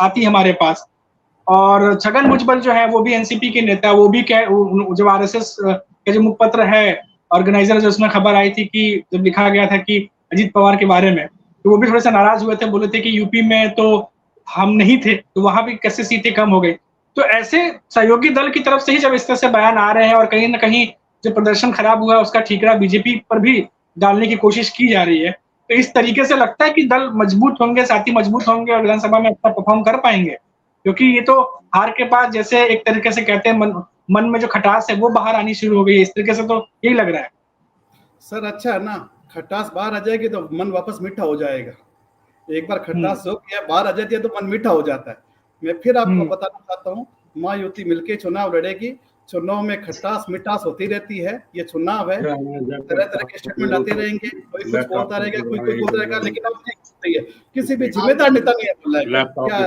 आती हमारे पास। और छगन भुजबल जो है वो भी एनसीपी के नेता, वो भी जो आरएसएस का जो मुखपत्र है ऑर्गेनाइजर, जो उसमें खबर आई थी कि जब लिखा गया था कि अजीत पवार के बारे में, तो वो भी थोड़े से नाराज हुए थे, बोले थे कि यूपी में तो हम नहीं थे, तो वहां भी कैसे सीटें कम हो गई। तो ऐसे सहयोगी दल की तरफ से ही जब इस तरह से बयान आ रहे हैं और कहीं ना कहीं जो प्रदर्शन खराब हुआ है उसका ठीकरा बीजेपी पर भी डालने की कोशिश की जा रही है, तो इस तरीके से लगता है कि दल मजबूत होंगे, साथी मजबूत होंगे और विधानसभा में अच्छा परफॉर्म कर पाएंगे, क्योंकि ये तो हार के बाद जैसे एक तरीके से कहते हैं मन में जो खटास है वो बाहर आनी शुरू हो गई है, इस तरीके से तो यही लग रहा है। सर अच्छा है ना, खटास बाहर आ जाएगी तो मन वापस मीठा हो जाएगा। एक बार खटास हो गया बाहर आ जाती है तो मन मीठा हो जाता है। मैं फिर आपको बताना चाहता हूँ, महायुति मिलके चुनाव लड़ेगी, चुनाव में खटास मिठास होती रहती है, ये चुनाव है, तरह तरह के स्टेटमेंट आते रहेंगे, कोई कुछ बोलता रहेगा, कोई बोलता रहेगा, लेकिन अब नहीं है, किसी भी जिम्मेदार नेता ने ये बोला है, क्या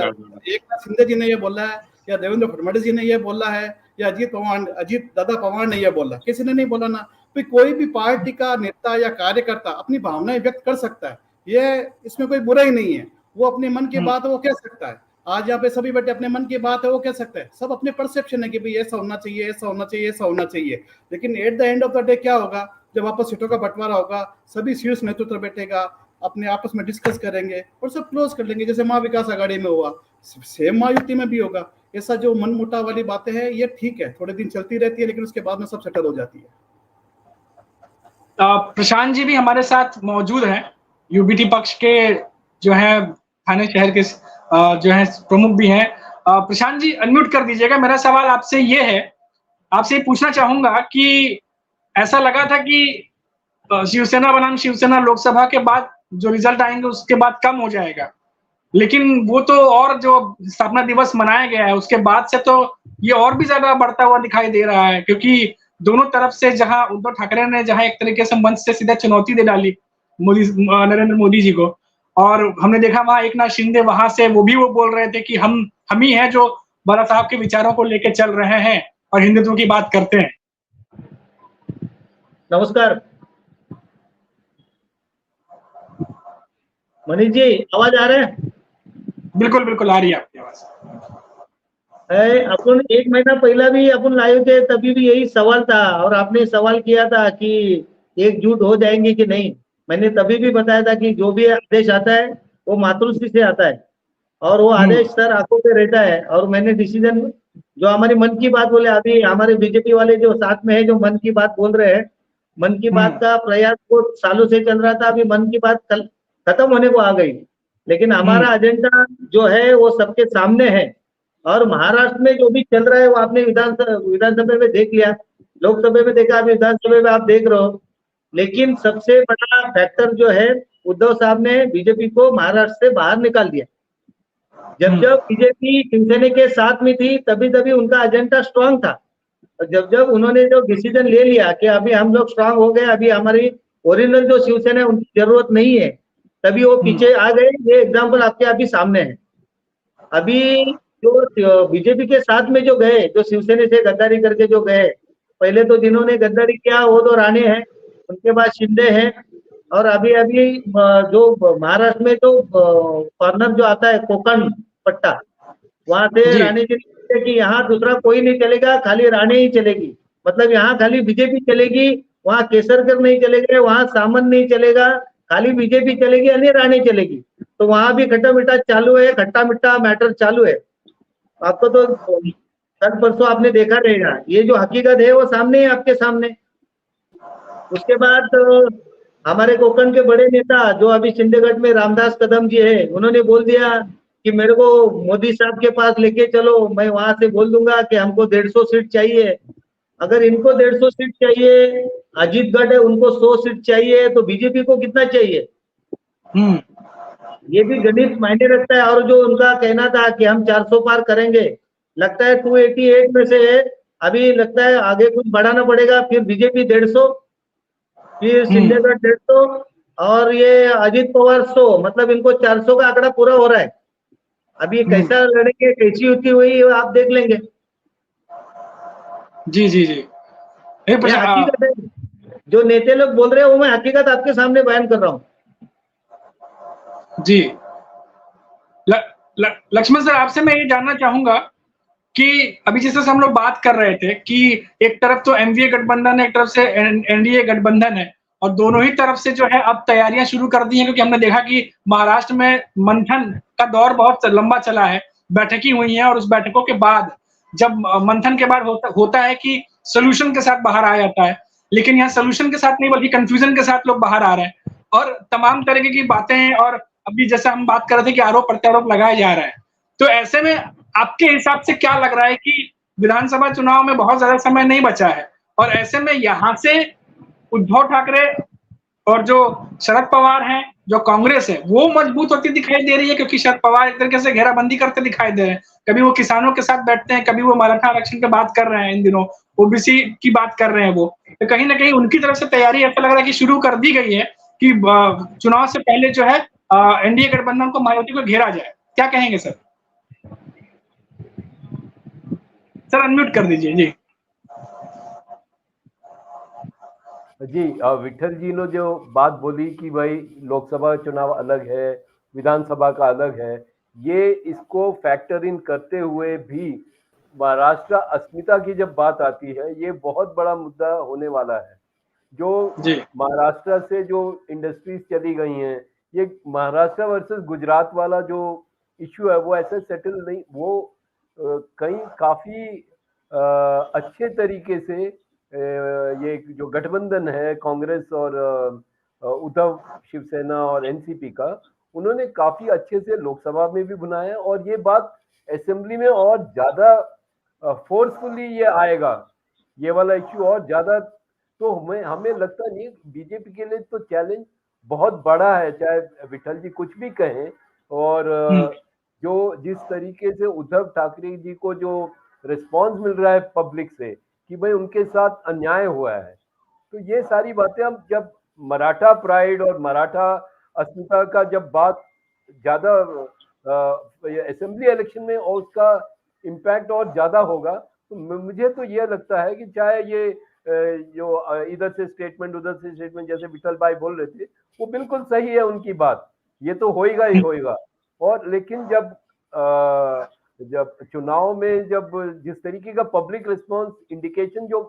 एकनाथ शिंदे जी ने ये बोला है, या देवेंद्र फडणवीस जी ने ये बोला है, या अजीत दादा पवार ने ये बोला, किसी ने नहीं बोला ना। कोई भी पार्टी का नेता या कार्यकर्ता अपनी भावनाएं व्यक्त कर सकता है, ये इसमें कोई बुरा ही नहीं है, वो अपने मन की बात है वो कह सकता है। आज यहाँ पे सभी बैठे अपने मन की बात है वो कह सकते हैं, सब अपने परसेप्शन है कि भाई ऐसा होना चाहिए, ऐसा होना चाहिए, ऐसा होना चाहिए, लेकिन at the end of the day क्या होगा, जब वापस सीटों का बंटवारा होगा, सभी शीर्ष नेतृत्व बैठेगा, अपने आपस में डिस्कस करेंगे और सब क्लोज कर लेंगे, जैसे महाविकास आघाड़ी में हुआ, सेम महायुति में भी होगा। ऐसा जो मन मुटाव वाली बातें हैं ये ठीक है, थोड़े दिन चलती रहती है, लेकिन उसके बाद में सब सेटल हो जाती है। प्रशांत जी भी हमारे साथ मौजूद हैं, यूबीटी पक्ष के जो है थाने शहर के जो है प्रमुख भी हैं। प्रशांत जी अनम्यूट कर दीजिएगा। मेरा सवाल आपसे ये है, आपसे ये पूछना चाहूंगा कि ऐसा लगा था कि शिवसेना बनाम शिवसेना लोकसभा के बाद जो रिजल्ट आएंगे उसके बाद कम हो जाएगा, लेकिन वो तो और जो स्थापना दिवस मनाया गया है उसके बाद से तो ये और भी ज्यादा बढ़ता हुआ दिखाई दे रहा है, क्योंकि दोनों तरफ से जहां उद्धव ठाकरे ने जहां एक तरीके से मंच से सीधा चुनौती दे डाली नरेंद्र मोदी जी को, और हमने देखा वहां एकनाथ शिंदे वहां से वो बोल रहे थे कि हम ही हैं जो बाला साहब के विचारों को लेकर चल रहे हैं और हिंदुत्व की बात करते हैं। नमस्कार मनीष जी, आवाज आ रहा है? बिल्कुल बिल्कुल आ रही है आपकी आवाज। अपन 1 महीना पहला भी अपन लाए थे, तभी भी यही सवाल था और आपने सवाल किया था कि एकजुट हो जाएंगे कि नहीं। मैंने तभी भी बताया था कि जो भी आदेश आता है वो मातृश्री से आता है और वो आदेश सर आंखों पे रहता है। और मैंने डिसीजन जो हमारी मन की बात बोले, अभी हमारे बीजेपी वाले जो साथ में है जो मन की बात बोल रहे हैं, मन की बात का प्रयास वो सालों से चल रहा था, अभी मन की बात खत्म होने को आ गई, लेकिन हमारा एजेंडा जो है वो सबके सामने है। और महाराष्ट्र में जो भी चल रहा है वो आपने विधानसभा में देख लिया, लोकसभा में देखा, अभी विधानसभा में आप देख रहे हो। लेकिन सबसे बड़ा फैक्टर जो है उद्धव साहब ने बीजेपी को महाराष्ट्र से बाहर निकाल दिया। जब जब बीजेपी शिवसेना के साथ में थी तभी तभी उनका एजेंडा स्ट्रांग था। और जब जब उन्होंने जो डिसीजन ले लिया कि अभी हम लोग स्ट्रांग हो गए, अभी हमारी ओरिजिनल जो शिवसेना है उनकी जरूरत नहीं है, तभी वो पीछे आ गए। ये एग्जाम्पल आपके अभी सामने है। अभी जो बीजेपी के साथ में जो गए, जो शिवसेना से गद्दारी करके जो गए, पहले तो जिन्होंने गद्दारी किया वो तो राणे हैं, उनके बाद शिंदे हैं, और अभी अभी जो महाराष्ट्र में जो कॉर्नर जो आता है कोकण पट्टा, वहां से जी। राणे जी ने बोला कि यहाँ दूसरा कोई नहीं चलेगा, खाली राणे ही चलेगी। मतलब यहाँ खाली बीजेपी चलेगी, वहाँ केसरकर नहीं चलेगा, वहाँ सामंत नहीं चलेगा, खाली बीजेपी चलेगी यानी राणे चलेगी। तो वहां भी खट्टा मीठा चालू है, खट्टा मीठा मैटर चालू है। आपको तो कल परसों आपने देखा रहेगा, ये जो हकीकत है वो सामने है, आपके सामने। उसके बाद हमारे कोकण के बड़े नेता जो अभी शिंदेगढ़ में रामदास कदम जी है, उन्होंने बोल दिया कि मेरे को मोदी साहब के पास लेके चलो, मैं वहां से बोल दूंगा कि हमको 150 सीट चाहिए। अगर इनको 150 सीट चाहिए, अजीत गढ़ है उनको 100 सीट चाहिए, तो बीजेपी को कितना चाहिए? ये भी गणित मायने रखता है। और जो उनका कहना था कि हम 400 पार करेंगे, लगता है 288 में से अभी लगता है आगे कुछ बढ़ाना पड़ेगा। फिर बीजेपी 150, फिर शिंदेगढ़ 150, और ये अजीत पवार 100, मतलब इनको 400 का आंकड़ा पूरा हो रहा है। अभी कैसा लड़ेंगे, कैसी युति हुई, आप देख लेंगे। जी जी जी। ये हकीकत है, जो नेता लोग बोल रहे हैं वो मैं हकीकत आपके सामने बयान कर रहा हूँ। जी। लक्ष्मण सर, आपसे मैं ये जानना चाहूंगा कि अभी जैसे हम लोग बात कर रहे थे कि एक तरफ तो एनडीए गठबंधन है, एक तरफ से एनडीए गठबंधन है, और दोनों ही तरफ से जो है अब तैयारियां शुरू कर दी हैं, क्योंकि हमने देखा कि महाराष्ट्र में मंथन का दौर बहुत लंबा चला है, बैठकें हुई हैं, और उस बैठकों के बाद जब मंथन के बाद होता है कि सोल्यूशन के साथ बाहर आ जाता है, लेकिन यहाँ सोल्यूशन के साथ नहीं बल्कि कंफ्यूजन के साथ लोग बाहर आ रहे हैं और तमाम तरीके की बातें, और अभी जैसे हम बात कर रहे थे कि आरोप प्रत्यारोप लगाया जा रहा है। तो ऐसे में आपके हिसाब से क्या लग रहा है कि विधानसभा चुनाव में बहुत ज्यादा समय नहीं बचा है, और ऐसे में यहाँ से उद्धव ठाकरे और जो शरद पवार हैं, जो कांग्रेस है, वो मजबूत होती दिखाई दे रही है, क्योंकि शरद पवार एक तरीके से घेराबंदी करते दिखाई दे रहे हैं। कभी वो किसानों के साथ बैठते हैं, कभी वो मराठा आरक्षण की बात कर रहे हैं, इन दिनों ओबीसी की बात कर रहे हैं वो। तो कहीं ना कहीं उनकी तरफ से तैयारी ऐसा लग रहा है कि शुरू कर दी गई है कि चुनाव से पहले जो है एनडीए गठबंधन को, मायावती को घेरा जाए। क्या कहेंगे सर? सर अनम्यूट कर दीजिए। जी जी, विठल जी ने जो बात बोली कि भाई लोकसभा चुनाव अलग है, विधानसभा का अलग है, ये इसको फैक्टर इन करते हुए भी महाराष्ट्र अस्मिता की जब बात आती है, ये बहुत बड़ा मुद्दा होने वाला है। जो महाराष्ट्र से जो इंडस्ट्रीज चली गई हैं, ये महाराष्ट्र वर्सेस गुजरात वाला जो इश्यू है वो ऐसे सेटल नहीं, वो कहीं काफी अच्छे तरीके से ये जो गठबंधन है कांग्रेस और उद्धव शिवसेना और एनसीपी का, उन्होंने काफी अच्छे से लोकसभा में भी बनाया, और ये बात असेंबली में और ज्यादा फोर्सफुली ये आएगा, ये वाला इश्यू और ज्यादा। तो हमें लगता नहीं, बीजेपी के लिए तो चैलेंज बहुत बड़ा है, चाहे विठल जी कुछ भी कहें। और जो जिस तरीके से उद्धव ठाकरे जी को जो रिस्पॉन्स मिल रहा है पब्लिक से कि भाई उनके साथ अन्याय हुआ है, तो ये सारी बातें हम जब मराठा प्राइड और मराठा अस्मिता का जब बात ज्यादा असेंबली इलेक्शन में और उसका इम्पैक्ट और ज्यादा होगा, तो मुझे तो ये लगता है कि चाहे ये जो इधर से स्टेटमेंट उधर से स्टेटमेंट, जैसे विठल भाई बोल रहे थे, वो बिल्कुल सही है उनकी बात, ये तो होएगा ही होएगा। और लेकिन जब चुनाव में जब जिस तरीके का पब्लिक रिस्पांस इंडिकेशन जो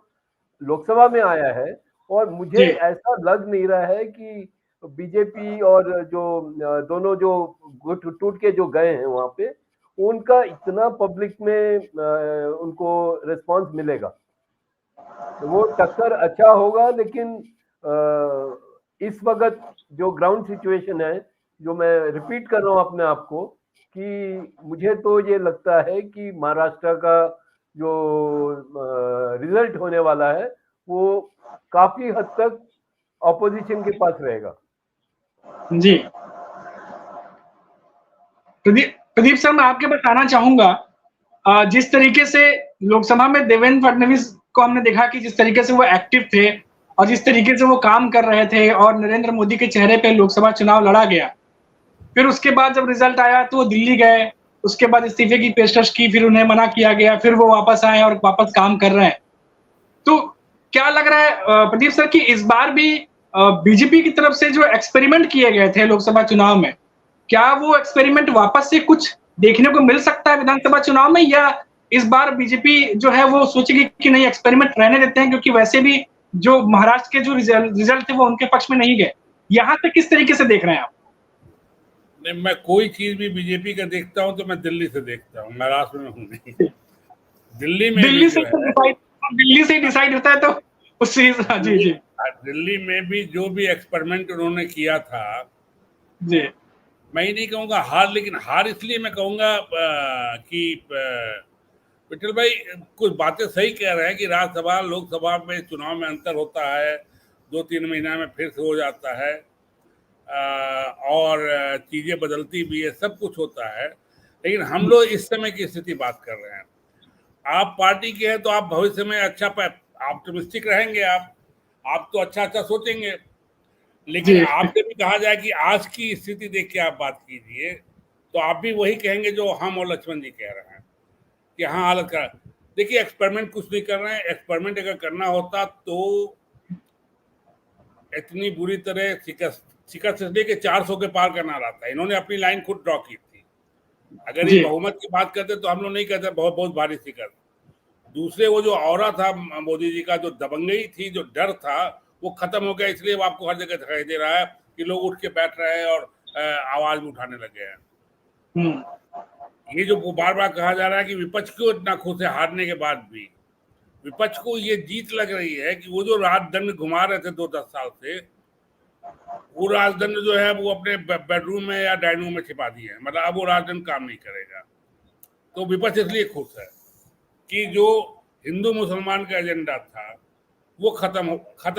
लोकसभा में आया है, और मुझे ऐसा लग नहीं रहा है कि बीजेपी और जो दोनों जो गुट टूट के जो गए हैं वहां पे, उनका इतना पब्लिक में उनको रिस्पांस मिलेगा। तो वो टक्कर अच्छा होगा, लेकिन इस वक्त जो ग्राउंड सिचुएशन है, जो मैं रिपीट कर रहा हूँ अपने आप को, कि मुझे तो ये लगता है कि महाराष्ट्र का जो रिजल्ट होने वाला है वो काफी हद तक ऑपोजिशन के पास रहेगा। जी। प्रदीप प्रदीप सर, मैं आपके पास आना चाहूँगा। जिस तरीके से लोकसभा में देवेंद्र फडणवीस को हमने देखा कि जिस तरीके से वो एक्टिव थे और जिस तरीके से वो काम कर रहे थे और नरेंद्र मोदी के चेहरे पे लोकसभा चुनाव लड़ा गया। फिर उसके बाद जब रिजल्ट आया तो वो दिल्ली गए, उसके बाद इस्तीफे की पेशकश की, फिर उन्हें मना किया गया, फिर वो वापस आए और वापस काम कर रहे हैं। तो क्या लग रहा है प्रदीप सर कि इस बार भी बीजेपी की तरफ से जो एक्सपेरिमेंट किए गए थे लोकसभा चुनाव में, क्या वो एक्सपेरिमेंट वापस से कुछ देखने को मिल सकता है विधानसभा चुनाव में, या इस बार बीजेपी जो है वो सोचेगी कि नहीं एक्सपेरिमेंट रहने देते हैं, क्योंकि वैसे भी जो महाराष्ट्र के जो रिजल्ट थे वो उनके पक्ष में नहीं गए। यहाँ से किस तरीके से देख रहे हैं आप? नहीं, मैं कोई चीज भी बीजेपी का देखता हूँ तो मैं दिल्ली से देखता हूँ, महाराष्ट्र में हूँ नहीं। दिल्ली में दिल्ली से डिसाइड होता है तो उस चीज। जी जी। दिल्ली में भी जो भी एक्सपेरिमेंट उन्होंने किया था, जी, मैं ही नहीं कहूँगा हार, लेकिन हार इसलिए मैं कहूँगा कि विठल भाई कुछ बातें सही कह रहे हैं कि राज्यसभा लोकसभा में चुनाव में अंतर होता है, 2-3 महीना में फिर से हो जाता है, और चीज़ें बदलती भी है, सब कुछ होता है। लेकिन हम लोग इस समय की स्थिति बात कर रहे हैं। आप पार्टी के हैं तो आप भविष्य में अच्छा ऑप्टिमिस्टिक रहेंगे, आप तो अच्छा अच्छा सोचेंगे। लेकिन आपसे भी कहा जाए कि आज की स्थिति देख के आप बात कीजिए तो आप भी वही कहेंगे जो हम और लक्ष्मण जी कह रहे हैं कि हाँ हालत का। देखिए, एक्सपेरिमेंट कुछ नहीं कर रहे हैं। एक्सपेरिमेंट अगर करना होता तो इतनी बुरी तरह शिकस्त इसलिए कि 400 के पार करना रहा था। इन्होंने अपनी लाइन खुद ड्रॉ की थी। अगर ये बहुमत की बात करते तो हम लोग नहीं कहते बहुत बहुत भारी शिकस्त। दूसरे वो जो औरा था मोदी जी का, जो दबंगई थी, जो डर था, वो खत्म हो गया। इसलिए वो आपको हर जगह दिखाई दे रहा है कि लोग उठ के बैठ रहे हैं और आवाज भी उठाने लगे हैं। ये जो बार बार कहा जा रहा है कि विपक्ष क्यों इतना खुश है हारने के बाद भी, विपक्ष को ये जीत लग रही है कि वो जो राजदंड घुमा रहे थे 2-10 साल से, वो राजदंड जो है वो अपने बेडरूम में या डाइनिंग रूम में छिपा दिए हैं। मतलब अब वो राजदंड काम नहीं करेगा। तो विपक्ष इसलिए खुश है कि जो हिंदू मुसलमान का एजेंडा था वो खत्म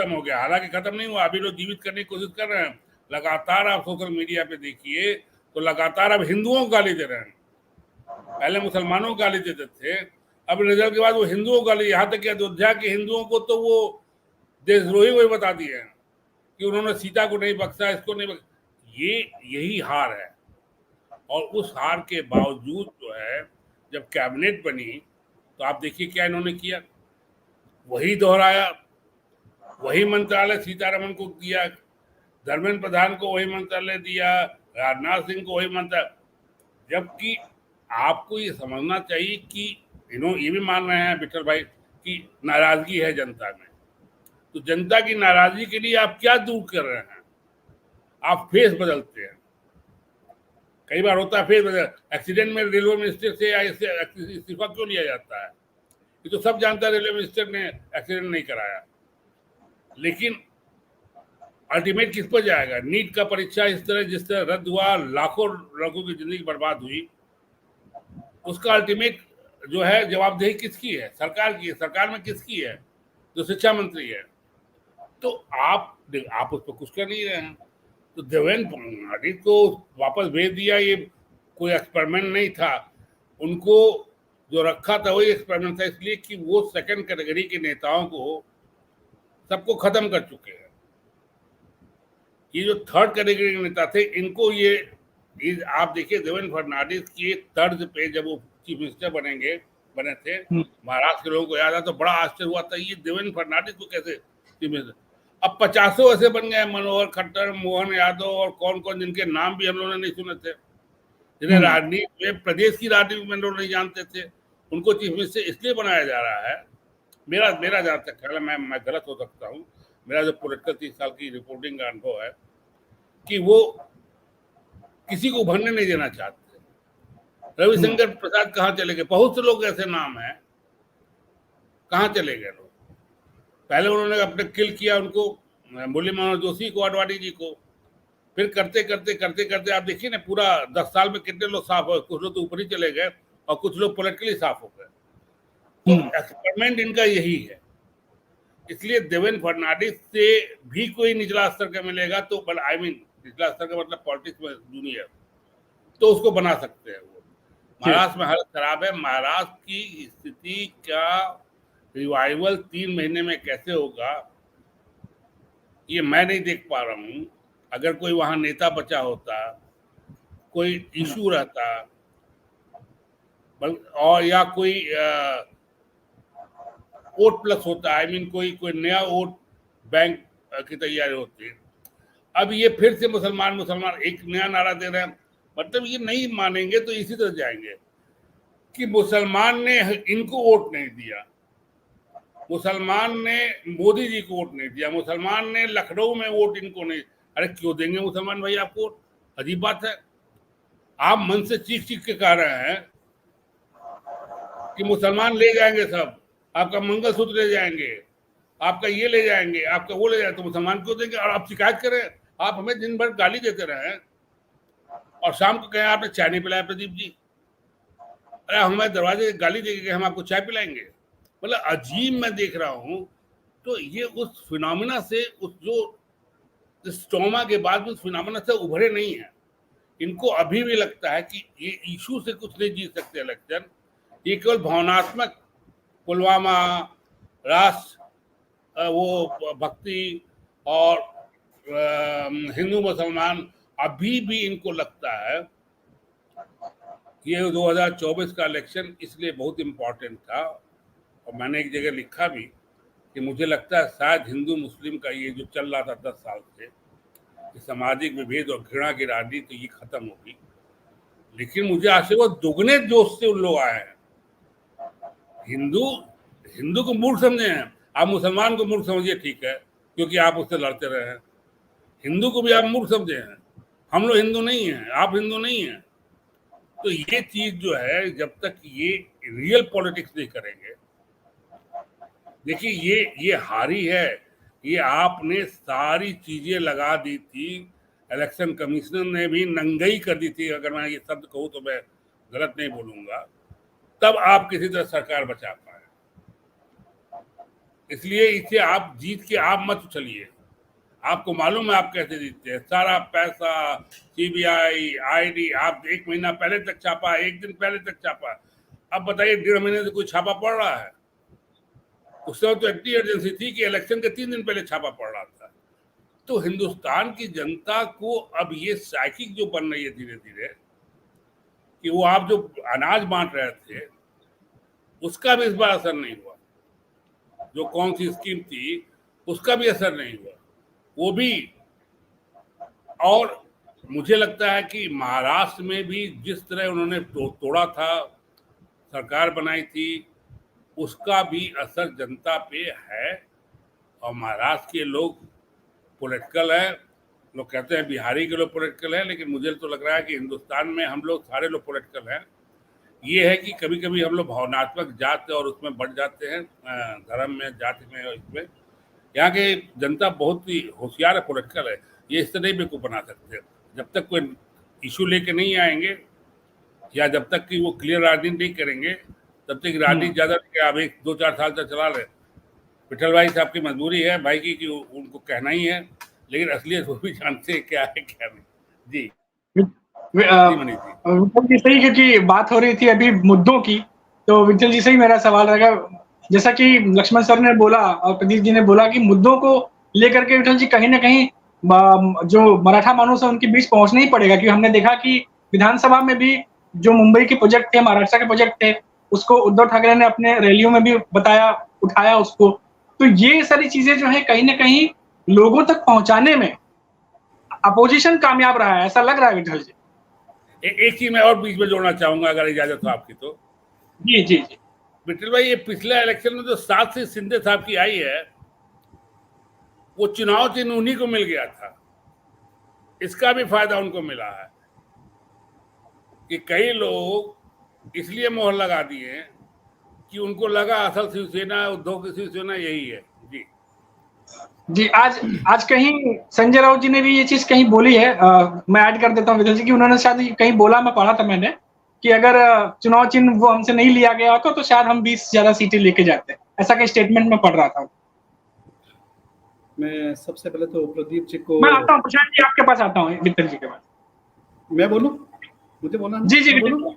हो गया। हालांकि खत्म नहीं हुआ, अभी लोग जीवित करने की कोशिश कर रहे हैं। लगातार आप सोशल मीडिया पे देखिए तो लगातार अब हिंदुओं को गाली दे रहे हैं। पहले मुसलमानों को गाली देते थे, अब रिजल्ट के बाद वो हिंदुओं को गाली, यहाँ तक कि अयोध्या के हिंदुओं को तो वो देशद्रोही वही बता दिए हैं कि उन्होंने सीता को नहीं बख्शा, इसको नहीं बख्शा। यही हार है। और उस हार के बावजूद जो है जब कैबिनेट बनी तो आप देखिए क्या इन्होंने किया, वही दोहराया। वही मंत्रालय सीतारमन को दिया, धर्मेंद्र प्रधान को वही मंत्रालय दिया, राजनाथ सिंह को वही मंत्रालय। जबकि आपको ये समझना चाहिए कि इन्होंने ये भी मान रहे हैं विठल भाई कि नाराजगी है जनता में, तो जनता की नाराजगी के लिए आप क्या दूर कर रहे हैं? आप फेस बदलते हैं। कई बार होता है फेस बदल, एक्सीडेंट में रेलवे मिनिस्टर से या इस्तीफा क्यों लिया जाता है? ये तो सब जानता है रेलवे मिनिस्टर ने एक्सीडेंट नहीं कराया। लेकिन अल्टीमेट किस पर जाएगा? नीट का परीक्षा इस तरह जिस तरह रद्द हुआ, लाखों लोगों की जिंदगी बर्बाद हुई, उसका अल्टीमेट जो है जवाबदेही किसकी है? सरकार की है। सरकार में किसकी है? जो शिक्षा मंत्री है। तो आप उस पर कुछ कर नहीं रहे हैं। तो देवेंद्र फडणवीस को वापस भेज दिया, ये कोई एक्सपेरिमेंट नहीं था। उनको जो रखा था वही एक्सपेरिमेंट था, इसलिए कि वो सेकंड कैटेगरी के नेताओं को सबको खत्म कर चुके हैं। ये जो थर्ड कैटेगरी के नेता थे, इनको ये आप देखिए देवेंद्र फडणवीस की तर्ज पे जब वो चीफ मिनिस्टर बने थे, महाराष्ट्र के लोगों को याद है तो बड़ा आश्चर्य हुआ था, ये देवेंद्र फडणवीस को कैसे चीफ मिनिस्टर। अब 50 ऐसे बन गए, मनोहर खट्टर, मोहन यादव और कौन कौन, जिनके नाम भी हम लोगों ने नहीं सुने थे, जिन्हें राजनीति में, प्रदेश की राजनीति में लोग नहीं जानते थे, उनको चीफ मिनिस्टर इसलिए बनाया जा रहा है। मेरा जहाँ तक ख्याल है, मैं गलत हो सकता हूँ, मेरा जो पॉलिटिकल 30 साल की रिपोर्टिंग का अनुभव है कि वो किसी को उभरने नहीं देना चाहते। रविशंकर प्रसाद कहाँ चले गए? बहुत से लोग ऐसे नाम हैं, कहाँ चले गए लोग? पहले उन्होंने अपने किल किया उनको, मुरली मनोहर जोशी को, आडवाणी जी को, फिर करते करते आप देखिए ना पूरा 10 साल में कितने लोग साफ हो। कुछ लोग तो ऊपर ही चले गए और कुछ लोग पॉलिटिकली साफ हो गए। तो एक्सपेरिमेंट इनका यही है। इसलिए देवेंद्र फडणवीस से भी कोई निचला स्तर का मिलेगा तो निचला स्तर का मतलब पॉलिटिक्स में जूनियर, तो उसको बना सकते हैं वो। महाराष्ट्र में हालत खराब है। महाराष्ट्र की स्थिति का रिवाइवल 3 महीने में कैसे होगा ये मैं नहीं देख पा रहा हूँ। अगर कोई वहां नेता बचा होता, कोई इशू रहता, और या कोई वोट प्लस होता, आई मीन कोई नया वोट बैंक की तैयारी होती। अब ये फिर से मुसलमान एक नया नारा दे रहे हैं, मतलब ये नहीं मानेंगे तो इसी तरह जाएंगे कि मुसलमान ने इनको वोट नहीं दिया, मुसलमान ने मोदी जी को वोट नहीं दिया, मुसलमान ने लखनऊ में वोट इनको नहीं। अरे क्यों देंगे मुसलमान भाई आपको वोट? अजीब बात है। आप मन से चीख चीख के कह रहे हैं कि मुसलमान ले जाएंगे सब, आपका मंगलसूत्र ले जाएंगे, आपका ये ले जाएंगे, आपका वो ले जाएंगे, तो मुसलमान क्यों देंगे? और आप शिकायत करें, आप हमें दिन भर गाली देते रहे और शाम को कहें आपने चाय नहीं पिलाया प्रदीप जी। अरे हमें दरवाजे गाली देके हम आपको चाय पिलाएंगे? मतलब अजीब मैं देख रहा हूं। तो ये उस फिनोमिना से, उस जो स्टोमा के बाद उस फिनोमिना से उभरे नहीं है। इनको अभी भी लगता है कि ये इशू से कुछ नहीं जीत सकते इलेक्शन, ये केवल भावनात्मक पुलवामा, राष्ट्र वो भक्ति और हिंदू मुसलमान, अभी भी इनको लगता है ये 2024 का इलेक्शन इसलिए बहुत इम्पोर्टेंट था। और मैंने एक जगह लिखा भी कि मुझे लगता है शायद हिंदू मुस्लिम का ये जो चल रहा था 10 साल से, सामाजिक विभेद और घृणा की राजनीति, ये खत्म होगी। लेकिन मुझे आशा वो दुगने जोश से उन लोग आए हैं। हिंदू को मूर्ख समझे हैं आप, मुसलमान को मूर्ख समझिए, ठीक है, क्योंकि आप उससे लड़ते रहे हैं। हिंदू को भी आप मूर्ख समझे हैं, हम लोग हिंदू नहीं हैं, आप हिंदू नहीं हैं। तो ये चीज जो है, जब तक ये रियल पॉलिटिक्स नहीं करेंगे, देखिए ये हारी है। ये आपने सारी चीजें लगा दी थी, इलेक्शन कमिश्नर ने भी नंगई कर दी थी, अगर मैं ये शब्द कहूँ तो मैं गलत नहीं बोलूंगा, तब आप किसी तरह सरकार बचा पाए। इसलिए इसे आप जीत के आप मत उछलिए। आपको मालूम है आप कैसे जीतते हैं। सारा पैसा सीबीआई, आईडी, आप 1 महीना पहले तक छापा, 1 दिन पहले तक छापा। अब बताइए 1.5 महीने से कोई छापा पड़ रहा है? उस समय तो इतनी अर्जेंसी थी कि इलेक्शन के 3 दिन पहले छापा पड़ रहा था। तो हिंदुस्तान की जनता को अब ये साइकिक जो बन रही है धीरे धीरे, कि वो आप जो अनाज बांट रहे थे उसका भी इस बार असर नहीं हुआ, जो कौन सी स्कीम थी उसका भी असर नहीं हुआ, वो भी। और मुझे लगता है कि महाराष्ट्र में भी जिस तरह उन्होंने तोड़ा था, सरकार बनाई थी, उसका भी असर जनता पे है। और महाराष्ट्र के लोग पॉलिटिकल है, लोग कहते हैं बिहारी के लोग पॉलिटिकल है, लेकिन मुझे तो लग रहा है कि हिंदुस्तान में हम लोग सारे लोग पॉलिटिकल हैं। ये है कि कभी कभी हम लोग भावनात्मक जात और उसमें बढ़ जाते हैं, धर्म में, जाति में और इसमें। यहाँ के जनता बहुत ही होशियार है, पॉलिटिकल है, ये इस तरह नहीं बेवकूफ़ बना सकते। जब तक कोई इशू लेके नहीं आएंगे या जब तक कि वो क्लियर राजनीति नहीं करेंगे, तब तक राजनीति ज़्यादा अब 1-2-4 साल तक चला रहे। विठल भाई साहब की मजबूरी है भाई की कि उनको कहना ही है, लेकिन असलियत वो भी जानते हैं क्या है क्या नहीं। जी विठल जी से ही, क्योंकि बात हो रही थी अभी मुद्दों की, तो विठल जी से ही मेरा सवाल रहेगा। जैसा कि लक्ष्मण सर ने बोला और प्रदीप जी ने बोला कि मुद्दों को लेकर के विठल जी कहीं ना कहीं जो मराठा मानुस है उनके बीच पहुंचना ही पड़ेगा, क्योंकि हमने देखा कि विधानसभा में भी जो मुंबई के प्रोजेक्ट थे, महाराष्ट्र के प्रोजेक्ट थे, उसको उद्धव ठाकरे ने अपने रैलियों में भी बताया, उठाया उसको। तो ये सारी चीजें जो है कहीं ना कहीं लोगों तक पहुंचाने में अपोजिशन कामयाब रहा है, ऐसा लग रहा है विठल जी। एक चीज मैं और बीच में जोड़ना चाहूंगा अगर इजाजत हो आपकी तो। जी जी जी विठल भाई, ये पिछले इलेक्शन में जो 7 सीट शिंदे साहब की आई है, वो चुनाव चिन्ह उन्हीं को मिल गया था। इसका भी फायदा उनको मिला है कि कई लोग इसलिए मोहर लगा दिए कि उनको लगा असल शिवसेना, उद्धव की शिवसेना यही है। जी जी आज कहीं संजय राउत जी ने भी ये चीज कहीं बोली है, मैं ऐड कर देता हूँ विठल जी की, उन्होंने शायद कहीं बोला, मैं पढ़ा था मैंने, कि अगर चुनाव चिन्ह वो हमसे नहीं लिया गया होता तो शायद हम 20 ज्यादा सीटें लेके जाते, ऐसा कहीं स्टेटमेंट में पढ़ रहा था। मैं सबसे पहले तो प्रदीप जी को, मैं आता हूँ प्रशांत जी, आपके पास आता हूँ मित्तल जी के पास। मैं बोलूं, मुझे बोलना है? जी जी मैं विपिन बोलूं?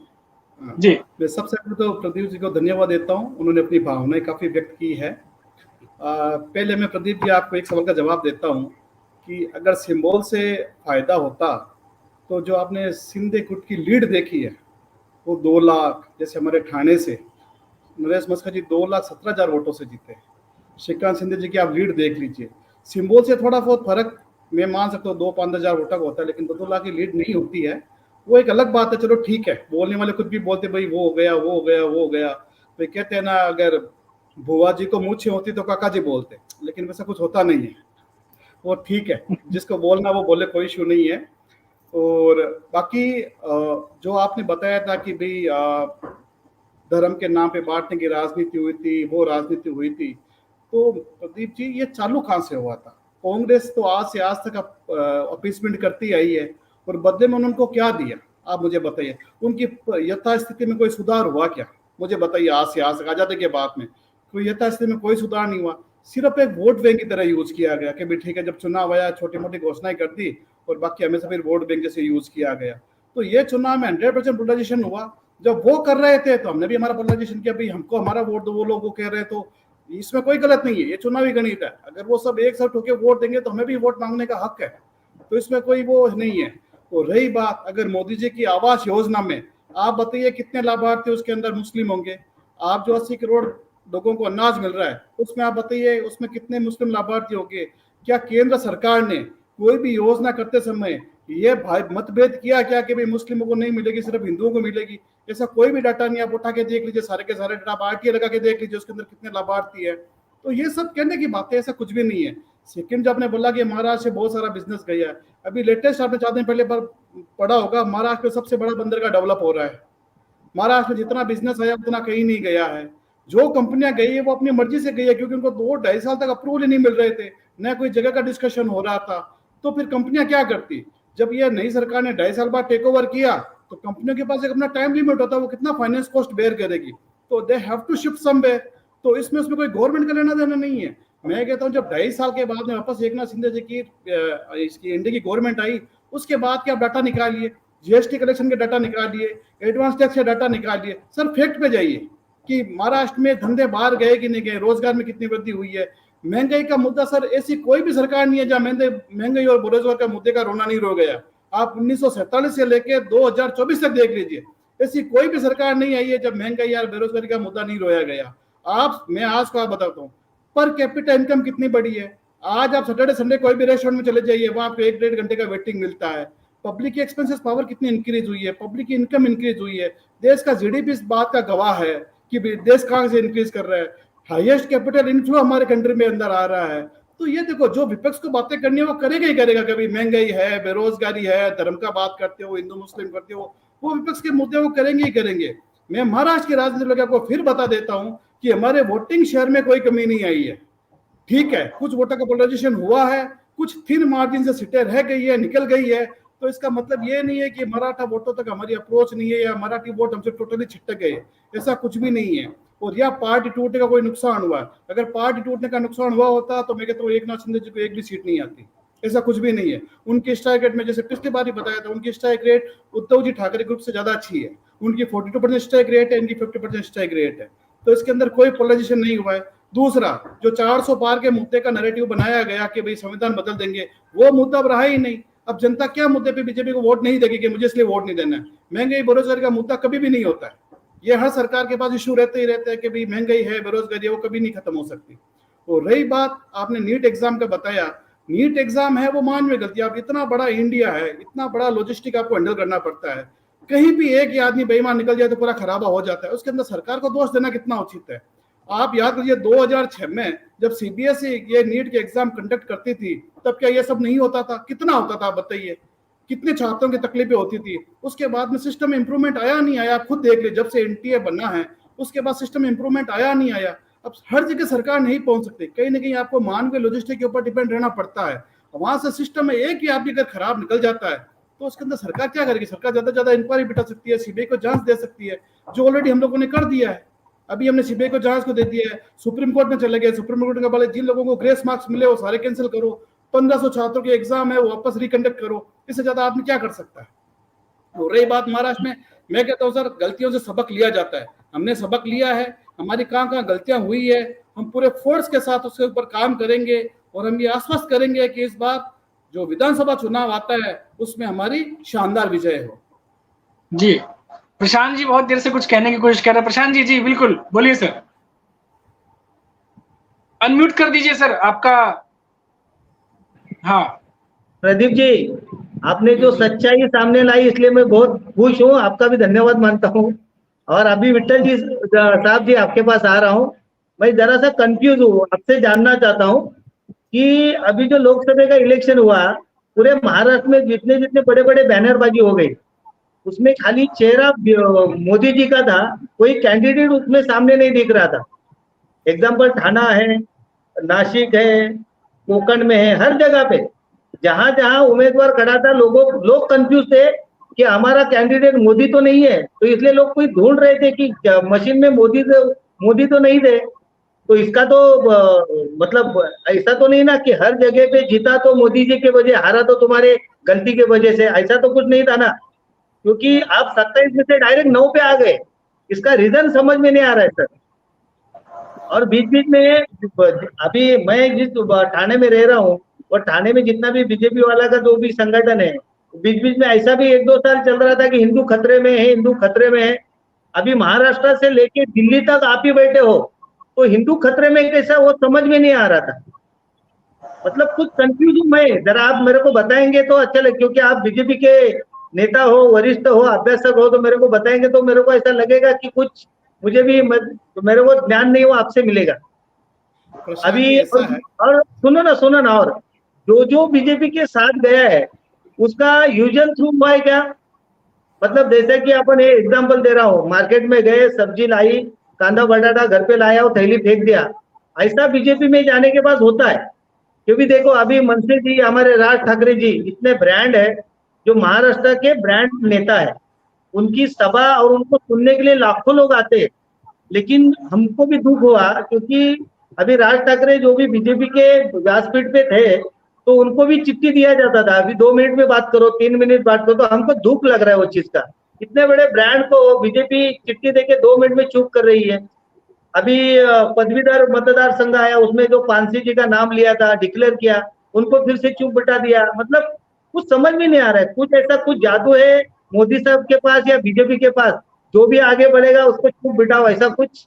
हाँ, जी। मैं सबसे पहले तो प्रदीप जी को धन्यवाद देता हूं, उन्होंने अपनी भावनाएं काफी व्यक्त की है। पहले मैं प्रदीप जी आपको एक सवाल का जवाब देता हूं कि अगर सिंबल से फायदा होता तो जो आपने सिंधे गुट की लीड देखी है वो 2 लाख, जैसे हमारे ठाणे से नरेश मस्का जी 2,17,000 वोटों से जीते। श्रीकांत शिंदे जी की आप लीड देख लीजिए। सिंबल से थोड़ा बहुत फर्क मैं मान सकता हूँ, 2-5 हजार वोटों का होता है, लेकिन 2 लाख की लीड नहीं होती है। वो एक अलग बात है, चलो ठीक है, बोलने वाले कुछ भी बोलते भाई वो हो गया वो हो गया वो हो गया। भाई कहते हैं ना, अगर बुआ जी को मूछें होती तो काका जी बोलते, लेकिन वैसा कुछ होता नहीं है। वो ठीक है, जिसको बोलना वो बोले, कोई इशू नहीं है। और बाकी जो आपने बताया था कि भाई धर्म के नाम पे बांटने की राजनीति हुई थी, वो राजनीति हुई थी, तो प्रदीप जी ये चालू कहाँ से हुआ था? कांग्रेस तो आज से आज तक अपीसमेंट करती आई है, और बदले में उनको क्या दिया आप मुझे बताइए। उनकी यथास्थिति में कोई सुधार हुआ क्या? मुझे बताइए, आज से आज तक आजादी के बाद में कोई यथास्थिति में कोई सुधार नहीं हुआ। सिर्फ एक वोट बैंक की तरह यूज किया गया कि भाई ठीक है, जब चुनाव आया छोटी मोटी घोषणाएं कर दी और बाकी हमेशा फिर वोट बैंक जैसे यूज किया गया। तो ये चुनाव में 100% पोलराइजेशन हुआ। जब वो कर रहे थे तो हमने भी हमारा पोलराइजेशन किया, भाई हमको हमारा वोट दो, वो लोग वो कह रहे, तो इसमें कोई गलत नहीं है, ये चुनावी गणित है। अगर वो सब एक साथ होकर वोट देंगे तो हमें भी वोट मांगने का हक है, तो इसमें कोई वो नहीं है। तो रही बात अगर मोदी जी की आवास योजना में, आप बताइए कितने लाभार्थी उसके अंदर मुस्लिम होंगे? आप जो 80 करोड़ लोगों को अनाज मिल रहा है उसमें आप बताइए उसमें कितने मुस्लिम लाभार्थी होंगे? क्या केंद्र सरकार ने कोई भी योजना करते समय ये भाई मतभेद किया क्या कि भाई मुस्लिमों को नहीं मिलेगी, सिर्फ हिंदुओं को मिलेगी? ऐसा कोई भी डाटा नहीं। आप उठा के देख लीजिए, सारे के सारे डाटा आरटीए लगा के देख लीजिए, उसके अंदर कितने लाभार्थी है। तो ये सब कहने की बात है, ऐसा कुछ भी नहीं है। सेकंड, जो आपने बोला कि महाराष्ट्र से बहुत सारा बिजनेस गया है, अभी लेटेस्ट आपने 4 दिन पहले पढ़ा होगा, महाराष्ट्र में सबसे बड़ा बंदरगाह डेवलप हो रहा है। महाराष्ट्र में जितना बिजनेस आया उतना कहीं नहीं गया है। जो कंपनियां गई है वो अपनी मर्जी से गई है, क्योंकि उनको 2-2.5 साल तक अप्रूवल ही नहीं मिल रहे थे, न कोई जगह का डिस्कशन हो रहा था। तो फिर कंपनियां क्या करती? जब ये नई सरकार ने 2.5 साल बाद टेक ओवर किया तो कंपनियों के पास एक अपना टाइम लिमिट होता है, वो कितना फाइनेंस कॉस्ट बेयर करेगी, तो they have to shift somewhere. तो इसमें उसमें कोई गवर्नमेंट का लेना देना नहीं है। मैं कहता हूं जब 2.5 साल के बाद में वापस एकनाथ शिंदे जी की इसकी इंडिया की गवर्नमेंट आई, उसके बाद क्या डाटा निकालिए, जीएसटी कलेक्शन के डाटा निकालिए, एडवांस टैक्स के डाटा निकालिए, सर फैक्ट पे जाइए कि महाराष्ट्र में धंधे बाहर गए कि नहीं गए, रोजगार में कितनी वृद्धि हुई है। महंगाई का मुद्दा, सर ऐसी कोई भी सरकार नहीं है जहां महंगाई और बेरोजगार का मुद्दे का रोना नहीं रो गया। आप 1947 से लेकर 2024 तक देख लीजिए, ऐसी कोई भी सरकार नहीं आई है जब महंगाई या बेरोजगारी का मुद्दा नहीं रोया गया। मैं आज को आप बताता हूँ, पर कैपिटल इनकम कितनी बड़ी है। आज आप सैटरडे संडे कोई भी रेस्टोरेंट में चले जाइए, वहां पे 1-1.5 घंटे का वेटिंग मिलता है। पब्लिक की एक्सपेंसेस पावर कितनी इंक्रीज हुई है, पब्लिक की इनकम इंक्रीज हुई है। देश का जीडीपी इस बात का गवाह है कि देश कहां से इंक्रीज कर रहा है। हाईएस्ट कैपिटल इनफ्लो हमारे कंट्री में अंदर आ रहा है। तो ये देखो, जो विपक्ष को बातें करनी है वो करेगा ही करेगा। कभी महंगाई है, बेरोजगारी है, धर्म का बात करते हो, हिंदू मुस्लिम करते हो, वो विपक्ष के मुद्दे वो करेंगे ही करेंगे। मैं महाराष्ट्र की राजनीति में आपको फिर बता देता हूं कि हमारे वोटिंग शेयर में कोई कमी नहीं आई है। ठीक है, कुछ वोटर का पोलराइजेशन हुआ है, कुछ थिन मार्जिन से सीटें रह गई है, निकल गई है, तो इसका मतलब ये नहीं है कि मराठा वोटों तक हमारी अप्रोच नहीं है या मराठी वोट हमसे टोटली छिटक गए। ऐसा कुछ भी नहीं है। और या पार्टी टूटने का कोई नुकसान हुआ है, अगर पार्टी टूटने का नुकसान हुआ होता तो मैं कहता हूँ एकनाथ शिंदे जी को एक भी सीट नहीं आती। ऐसा कुछ भी नहीं है। उनकी स्ट्राइक रेट में, जैसे पिछली बार ही बताया था, उनकी strike rate Uddhav ji Thackeray group से ज्यादा अच्छी है। उनकी 42% स्ट्राइक रेट है, इनकी 50% स्ट्राइक रेट है। तो इसके अंदर कोई पोलराइजेशन नहीं हुआ है। दूसरा, जो 400 पार के मुद्दे का नैरेटिव बनाया गया कि भाई संविधान बदल देंगे, वो मुद्दा अब रहा ही नहीं। अब जनता क्या मुद्दे पे बीजेपी को वोट नहीं देगी कि मुझे इसलिए वोट नहीं देना है। महंगाई बेरोजगारी का मुद्दा कभी भी नहीं होता है। ये हर सरकार के पास इशू रहते ही रहते हैं कि भाई महंगाई है, बेरोजगारी है, वो कभी नहीं खत्म हो सकती। और रही बात आपने नीट एग्जाम का बताया, नीट एग्जाम है वो मानवीय गलती। आप इतना बड़ा इंडिया है, इतना बड़ा लॉजिस्टिक आपको हैंडल करना पड़ता है, कहीं भी एक ही आदमी बेईमान निकल जाए तो पूरा खराबा हो जाता है। उसके अंदर सरकार को दोष देना कितना उचित है? आप याद करिए 2006 में जब सीबीएसई ये नीट के एग्जाम कंडक्ट करती थी, तब क्या ये सब नहीं होता था? कितना होता था बताइए? कितने छात्रों की तकलीफें होती थी? उसके बाद में सिस्टम में इंप्रूवमेंट आया नहीं आया? आप खुद देख लीजिए, जब से एनटीए बना है उसके बाद सिस्टम में इंप्रूवमेंट आया नहीं आया? अब हर जगह सरकार नहीं पहुंच सकती, कहीं ना कहीं आपको मानवीय लॉजिस्टिक के ऊपर डिपेंड रहना पड़ता है। वहां से सिस्टम में एक ही आदमी अगर खराब निकल जाता है तो उसके अंदर सरकार क्या करेगी? सरकार ज्यादा से ज्यादा इंक्वायरी बिठा सकती है, सीबीआई को जांच दे सकती है, जो ऑलरेडी हम लोगों ने कर दिया है। अभी हमने सीबीआई को जांच को दे दिया है, सुप्रीम कोर्ट में चले गए, सुप्रीम कोर्ट ने बोले जिन लोगों को ग्रेस मार्क्स मिले वो सारे कैंसिल करो, 1500 छात्रों के एग्जाम है वो वापस रिकंडक्ट करो, इससे ज्यादा आदमी क्या कर सकता है। हो रही बात महाराष्ट्र में, मैं कहता हूँ सर गलतियों से सबक लिया जाता है, हमने सबक लिया है, हमारी कहाँ गलतियां हुई है, हम पूरे फोर्स के साथ उसके ऊपर काम करेंगे और हम ये आश्वस्त करेंगे कि इस बार जो विधानसभा चुनाव आता है उसमें हमारी शानदार विजय हो। जी प्रशांत जी बहुत देर से कुछ कहने की कोशिश कर रहे हैं। प्रशांत जी बिल्कुल बोलिए सर, अनम्यूट कर दीजिए सर आपका। हाँ प्रदीप जी, आपने जो सच्चाई सामने लाई इसलिए मैं बहुत खुश हूँ, आपका भी धन्यवाद मानता हूँ। और अभी विट्ठल जी साहब जी आपके पास आ रहा हूँ, मैं जरा सा कंफ्यूज हूँ, आपसे जानना चाहता हूँ कि अभी जो लोकसभा का इलेक्शन हुआ पूरे महाराष्ट्र में जितने जितने बड़े बड़े बैनरबाजी हो गई, उसमें खाली चेहरा मोदी जी का था, कोई कैंडिडेट उसमें सामने नहीं दिख रहा था। एग्जाम्पल ठाणा है, नासिक है, कोकण में है, हर जगह पे जहां जहां उम्मीदवार खड़ा था लोग कंफ्यूज थे कि हमारा कैंडिडेट मोदी तो नहीं है, तो इसलिए लोग कोई ढूंढ रहे थे कि मशीन में मोदी तो नहीं थे। तो इसका तो मतलब ऐसा तो नहीं ना कि हर जगह पे जीता तो मोदी जी के वजह, हारा तो तुम्हारे गलती के वजह से, ऐसा तो कुछ नहीं था ना, क्योंकि आप 27 में से डायरेक्ट 9 पे आ गए, इसका रीजन समझ में नहीं आ रहा है सर। और बीच बीच में अभी मैं जिस ठाणे में रह रहा हूँ और ठाणे में जितना भी बीजेपी वाला का जो भी संगठन है, बीच बीच में ऐसा भी 1-2 साल चल रहा था कि हिंदू खतरे में है, हिंदू खतरे में है। अभी महाराष्ट्र से लेके दिल्ली तक आप ही बैठे हो, तो हिंदू खतरे में कैसा वो समझ में नहीं आ रहा था। मतलब कुछ कंफ्यूज हूँ मैं, जरा आप मेरे को बताएंगे तो अच्छा लगे, क्योंकि आप बीजेपी के नेता हो, वरिष्ठ हो, अभ्यासक हो, तो मेरे को बताएंगे तो मेरे को ऐसा लगेगा कि कुछ मुझे भी मेरे को ज्ञान नहीं हो आपसे मिलेगा अभी। और सुनो ना, और जो बीजेपी के साथ गया है उसका यूजन थ्रू हुआ है क्या? मतलब जैसे कि अपन ये एग्जांपल दे रहा हूँ, मार्केट में गए, सब्जी लाई, कांदा बटाटा घर पे लाया और थैली फेंक दिया, ऐसा बीजेपी में जाने के बाद होता है? क्योंकि देखो अभी मनसे जी, हमारे राज ठाकरे जी, इतने ब्रांड है, जो महाराष्ट्र के ब्रांड नेता है, उनकी सभा और उनको सुनने के लिए लाखों लोग आते हैं। लेकिन हमको भी दुख हुआ क्योंकि अभी राज ठाकरे जो भी बीजेपी के व्यासपीठ पे थे, तो उनको भी चिट्ठी दिया जाता था, अभी 2 मिनट में बात करो, 3 मिनट बात करो, तो हमको दुख लग रहा है वो चीज का। इतने बड़े ब्रांड को बीजेपी चिट्ठी देके 2 मिनट में चुप कर रही है। अभी पदवीधर मतदार संघ आया, उसमें जो पानसी जी का नाम लिया था, डिक्लेयर किया, उनको फिर से चुप बिठा दिया। मतलब कुछ समझ में नहीं आ रहा है, कुछ ऐसा कुछ जादू है मोदी साहब के पास या बीजेपी के पास, जो भी आगे बढ़ेगा उसको चुप बिठाओ, ऐसा कुछ?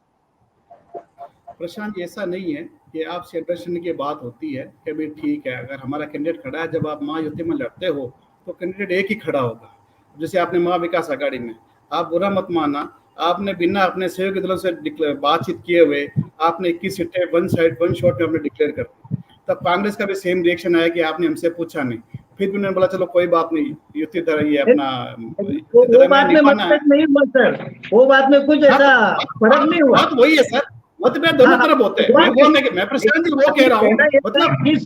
प्रशांत जी ऐसा नहीं है कि आपसे अंडरस्टैंडिंग की बात होती है कि भाई ठीक है, अगर हमारा कैंडिडेट खड़ा है, जब आप महायुति में लड़ते हो तो कैंडिडेट एक ही खड़ा होगा। जैसे आपने महाविकास आघाड़ी में, आप बुरा मत माना, आपने बिना अपने सहयोगी दलों से बातचीत किए हुए आपने 21 सीटें वन शॉट में आपने डिक्लेयर कर दी। तब कांग्रेस का भी सेम रिएक्शन आया कि आपने हमसे पूछा नहीं, फिर भी उन्होंने बोला चलो कोई बात नहीं, युति तरह ये अपना वो बात में मतलब नहीं हुआ सर, वो बात में कुछ ऐसा फर्क नहीं हुआ। बात वही है सर, मतभेद दोनों तरफ होते हैं। मैं प्रशांत जी वो कह रहा हूँ, मतलब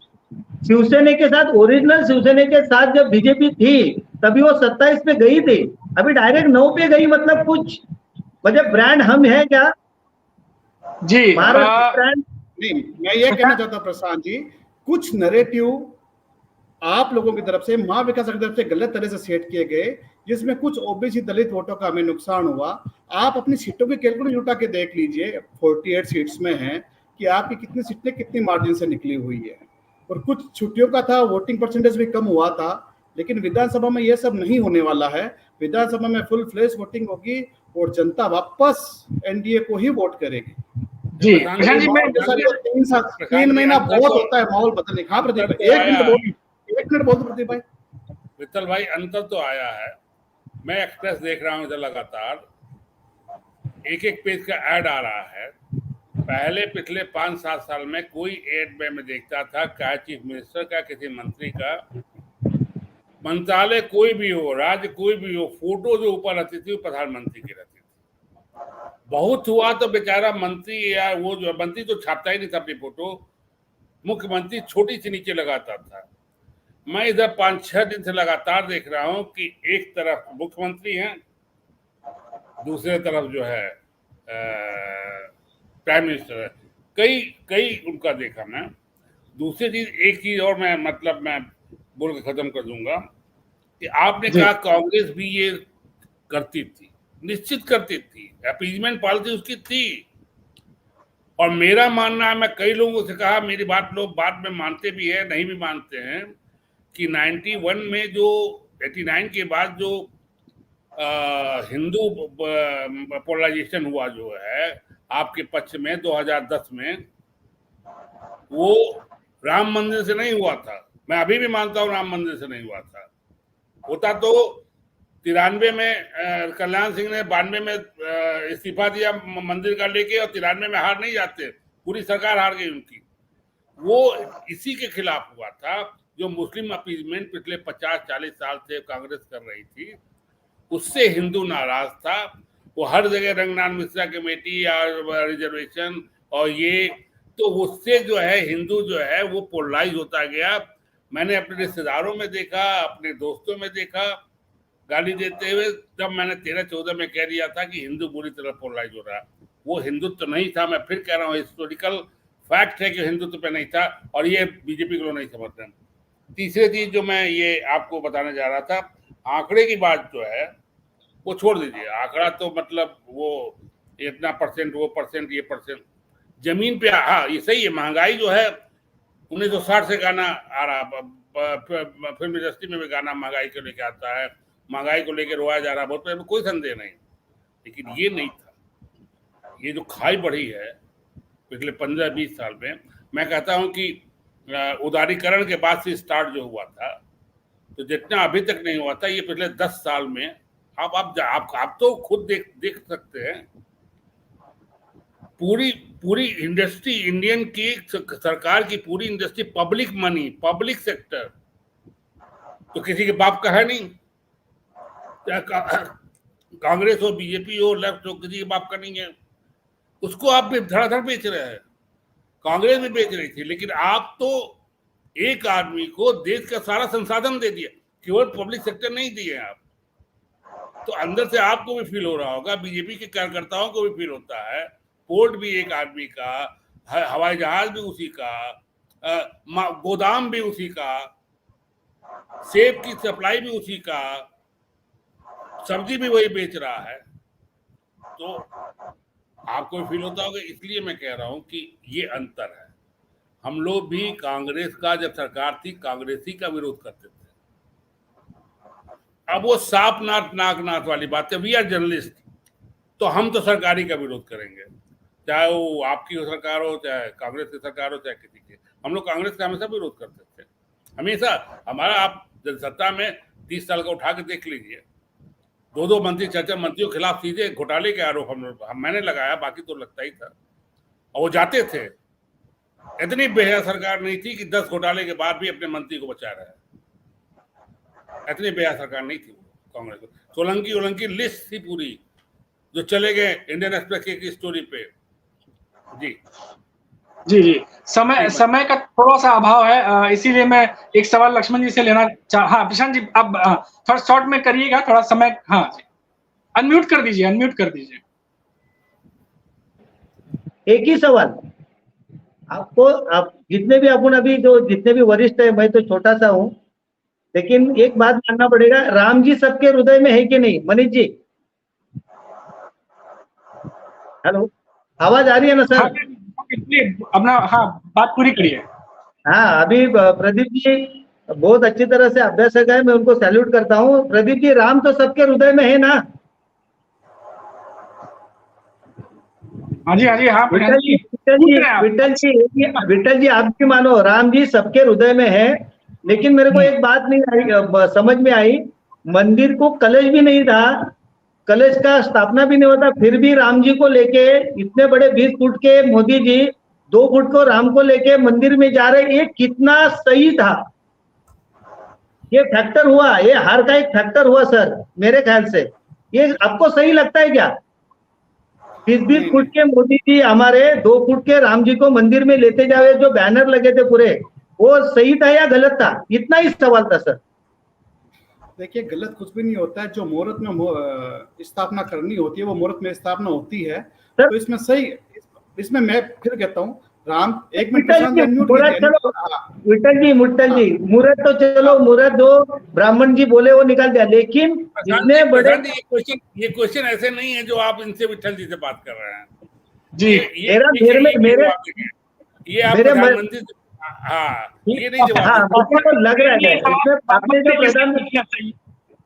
शिवसेना के साथ, ओरिजिनल शिवसेना के साथ जब बीजेपी थी तभी वो 27 पे गई थी, अभी डायरेक्ट 9 पे गई, मतलब कुछ मतलब ब्रांड हम है क्या जी? ब्रांड नहीं, मैं ये कहना चाहता हूँ प्रशांत जी, कुछ नैरेटिव आप लोगों की तरफ से, महाविकास की तरफ से गलत तरह से सेट किए गए, जिसमें कुछ ओबीसी दलित वोटों का हमें नुकसान हुआ। आप अपनी सीटों की कैलकुलेट उठा के देख लीजिए, 48 सीट्स में है कि आपकी कितनी सीटें कितनी मार्जिन से निकली हुई है, और कुछ छुट्टियों का था, वोटिंग परसेंटेज भी कम हुआ था। लेकिन विधानसभा में यह सब नहीं होने वाला है, विधानसभा में फुल फ्लैश वोटिंग होगी और जनता वापस एनडीए को ही वोट करेगी। जी प्रशांत जी, मैं 3 महीना बहुत होता है माहौल बदलने। हाँ प्रदीप भाई, 1 मिनट बोल प्रदीप भाई। वित्तल भाई, अंतर तो आया है। मैं एक्सप्रेस देख रहा हूँ इधर लगातार, एक पेज का ऐड आ रहा है। पहले पिछले 5-7 साल में कोई एड मैं देखता था, क्या चीफ मिनिस्टर का, किसी मंत्री का, मंत्रालय कोई भी हो, राज्य कोई भी हो, फोटो जो ऊपर रहती थी वो प्रधानमंत्री की रहती थी। बहुत हुआ तो बेचारा मंत्री या वो जो मंत्री तो छापता ही नहीं था अपनी फोटो, मुख्यमंत्री छोटी सी नीचे लगाता था। मैं इधर 5-6 दिन से लगातार देख रहा हूं कि एक तरफ मुख्यमंत्री हैं, दूसरे तरफ जो है प्राइम मिनिस्टर है, कई कई उनका देखा मैं। दूसरी चीज, एक चीज और मैं बोल के खत्म कर दूंगा कि आपने कहा कांग्रेस भी ये करती थी, निश्चित करती थी, अपीजमेंट पॉलिसी उसकी थी। और मेरा मानना है, मैं कई लोगों से कहा, मेरी बात लोग बाद में मानते भी है, नहीं भी मानते हैं, कि 91 में जो 89 के बाद जो हिंदू पोलराइजेशन हुआ जो है आपके पक्ष में 2010 में, वो राम मंदिर से नहीं हुआ था। मैं अभी भी मानता हूँ राम मंदिर से नहीं हुआ था। होता तो 93 में कल्याण सिंह ने 92 में इस्तीफा दिया मंदिर का लेके, और 93 में हार नहीं जाते, पूरी सरकार हार गई उनकी। वो इसी के खिलाफ हुआ था, जो मुस्लिम अपीजमेंट पिछले 50-40 साल से कांग्रेस कर रही थी, उससे हिंदू नाराज था। वो हर जगह रंगनाथ मिश्रा कमेटी या रिजर्वेशन और ये, तो उससे जो है हिंदू जो है वो पोलराइज होता गया। मैंने अपने रिश्तेदारों में देखा, अपने दोस्तों में देखा गाली देते हुए, जब मैंने 13-14 में कह दिया था कि हिंदू बुरी तरह पोलराइज हो रहा है। वो हिंदुत्व नहीं था, मैं फिर कह रहा हूँ, हिस्टोरिकल फैक्ट है कि हिंदुत्व पे नहीं था, और ये बीजेपी को लोग नहीं समझते। तीसरी चीज जो मैं ये आपको बताने जा रहा था, आंकड़े की बात जो है वो छोड़ दीजिए, आंकड़ा तो वो इतना परसेंट, वो परसेंट, ये परसेंट, जमीन पे हाँ ये सही है। महंगाई जो है 1960 से गाना आ रहा, फिल्म इंडस्ट्री में भी गाना महंगाई को लेकर आता है, महंगाई को लेकर रोया जा रहा, बहुत कोई संदेह नहीं, लेकिन ये नहीं था। ये जो खाई बढ़ी है पिछले 15-20 साल में, मैं कहता हूं कि उदारीकरण के बाद से स्टार्ट जो हुआ था, तो जितना अभी तक नहीं हुआ था, ये पिछले 10 साल में आप तो खुद देख सकते हैं। पूरी इंडस्ट्री, इंडियन की सरकार की पूरी industry, public money, public sector, तो किसी के बाप का है नहीं। कांग्रेस हो, बीजेपी हो, लेफ्ट हो, किसी के बाप का नहीं है। उसको आप भी धड़ाधड़ बेच रहे हैं, कांग्रेस भी बेच रही थी, लेकिन आप तो एक आदमी को देश का सारा संसाधन दे दिया, केवल पब्लिक सेक्टर नहीं दिए आप। तो अंदर से आपको भी फील हो रहा होगा, बीजेपी के कार्यकर्ताओं को भी फील होता है, पोर्ट भी एक आदमी का, हवाई जहाज भी उसी का, गोदाम भी उसी का, सेब की सप्लाई भी उसी का, सब्जी भी वही बेच रहा है, तो आपको भी फील होता होगा। इसलिए मैं कह रहा हूं कि ये अंतर है। हम लोग भी कांग्रेस का, जब सरकार थी, कांग्रेसी का विरोध करते थे। अब वो साफ नाक वाली बात है, वी आर जर्नलिस्ट, तो हम तो सरकारी का विरोध करेंगे, चाहे वो आपकी सरकार हो, चाहे कांग्रेस की सरकार हो, चाहे किसी की। हम लोग कांग्रेस का हमेशा विरोध करते थे, हमेशा। हमारा आप जनसत्ता में 30 साल का उठा के देख लीजिए, 2 मंत्री, 4 मंत्रियों के खिलाफ सीधे घोटाले के आरोप मैंने लगाया, बाकी तो लगता ही था, और वो जाते थे। इतनी बेहया सरकार नहीं थी कि 10 घोटाले के बाद भी अपने मंत्री को बचा रहा है, इतनी बेहया सरकार नहीं थी कांग्रेस को। सोलंकी लिस्ट थी पूरी, जो चले गए इंडियन एक्सप्रेस की स्टोरी पे। जी समय का थोड़ा सा अभाव है, इसीलिए मैं एक सवाल लक्ष्मण जी से लेना हाँ प्रशांत जी, अब थोड़ा शॉर्ट में करिएगा, थोड़ा समय। हाँ जी, अनम्यूट कर दीजिए। एक ही सवाल आपको, आप जितने भी अपन अभी जो जितने भी वरिष्ठ है, मैं तो छोटा सा हूँ, लेकिन एक बात मानना पड़ेगा, राम जी सबके हृदय में है कि नहीं? मनीष जी, हेलो, आवाज आ रही है ना सर? अपना बात पूरी करिए। हाँ, अभी प्रदीप जी बहुत अच्छी तरह से अभ्यासक है, मैं उनको सैल्यूट करता हूँ। प्रदीप जी, राम तो सबके हृदय में है ना? हाँ जी, विठल जी आप भी मानो, राम जी सबके हृदय में है, लेकिन मेरे को एक बात नहीं आई, समझ में आई, मंदिर को कलश भी नहीं था, कलश का स्थापना भी नहीं होता, फिर भी राम जी को लेके इतने बड़े 20 फुट के मोदी जी 2 फुट को राम को लेके मंदिर में जा रहे, ये कितना सही था? ये फैक्टर हुआ, ये हार का एक फैक्टर हुआ सर मेरे ख्याल से। ये आपको सही लगता है क्या? 20 फुट के मोदी जी हमारे 2 फुट के राम जी को मंदिर में लेते जावे, जो बैनर लगे थे पूरे, वो सही था या गलत था? इतना ही सवाल था सर। देखिए, गलत कुछ भी नहीं होता है, जो मुहूर्त में स्थापना करनी होती है वो मुहूर्त में स्थापना होती है, तो इसमें इसमें मैं फिर कहता हूँ राम एक मिनट विठल जी, unmute मुराद कीजिए। चलो, हाँ, विठल जी, मुराद तो चलो, मुराद जो ब्राह्मण जी बोले वो निकाल दिया, लेकिन इतने बड़े प्रधान जी, ये क्वेश्चन ऐसे नहीं है जो आप इनसे विठल जी से बात कर रहे हैं। जी ये मेरे जवाब देंगे। ये आप मेरे प्रधानमंत्री से, हाँ, ये नहीं जवाब हाँ, देंगे। मुझे तो लग रहा है इसमें आपने जो प्रधानमंत्री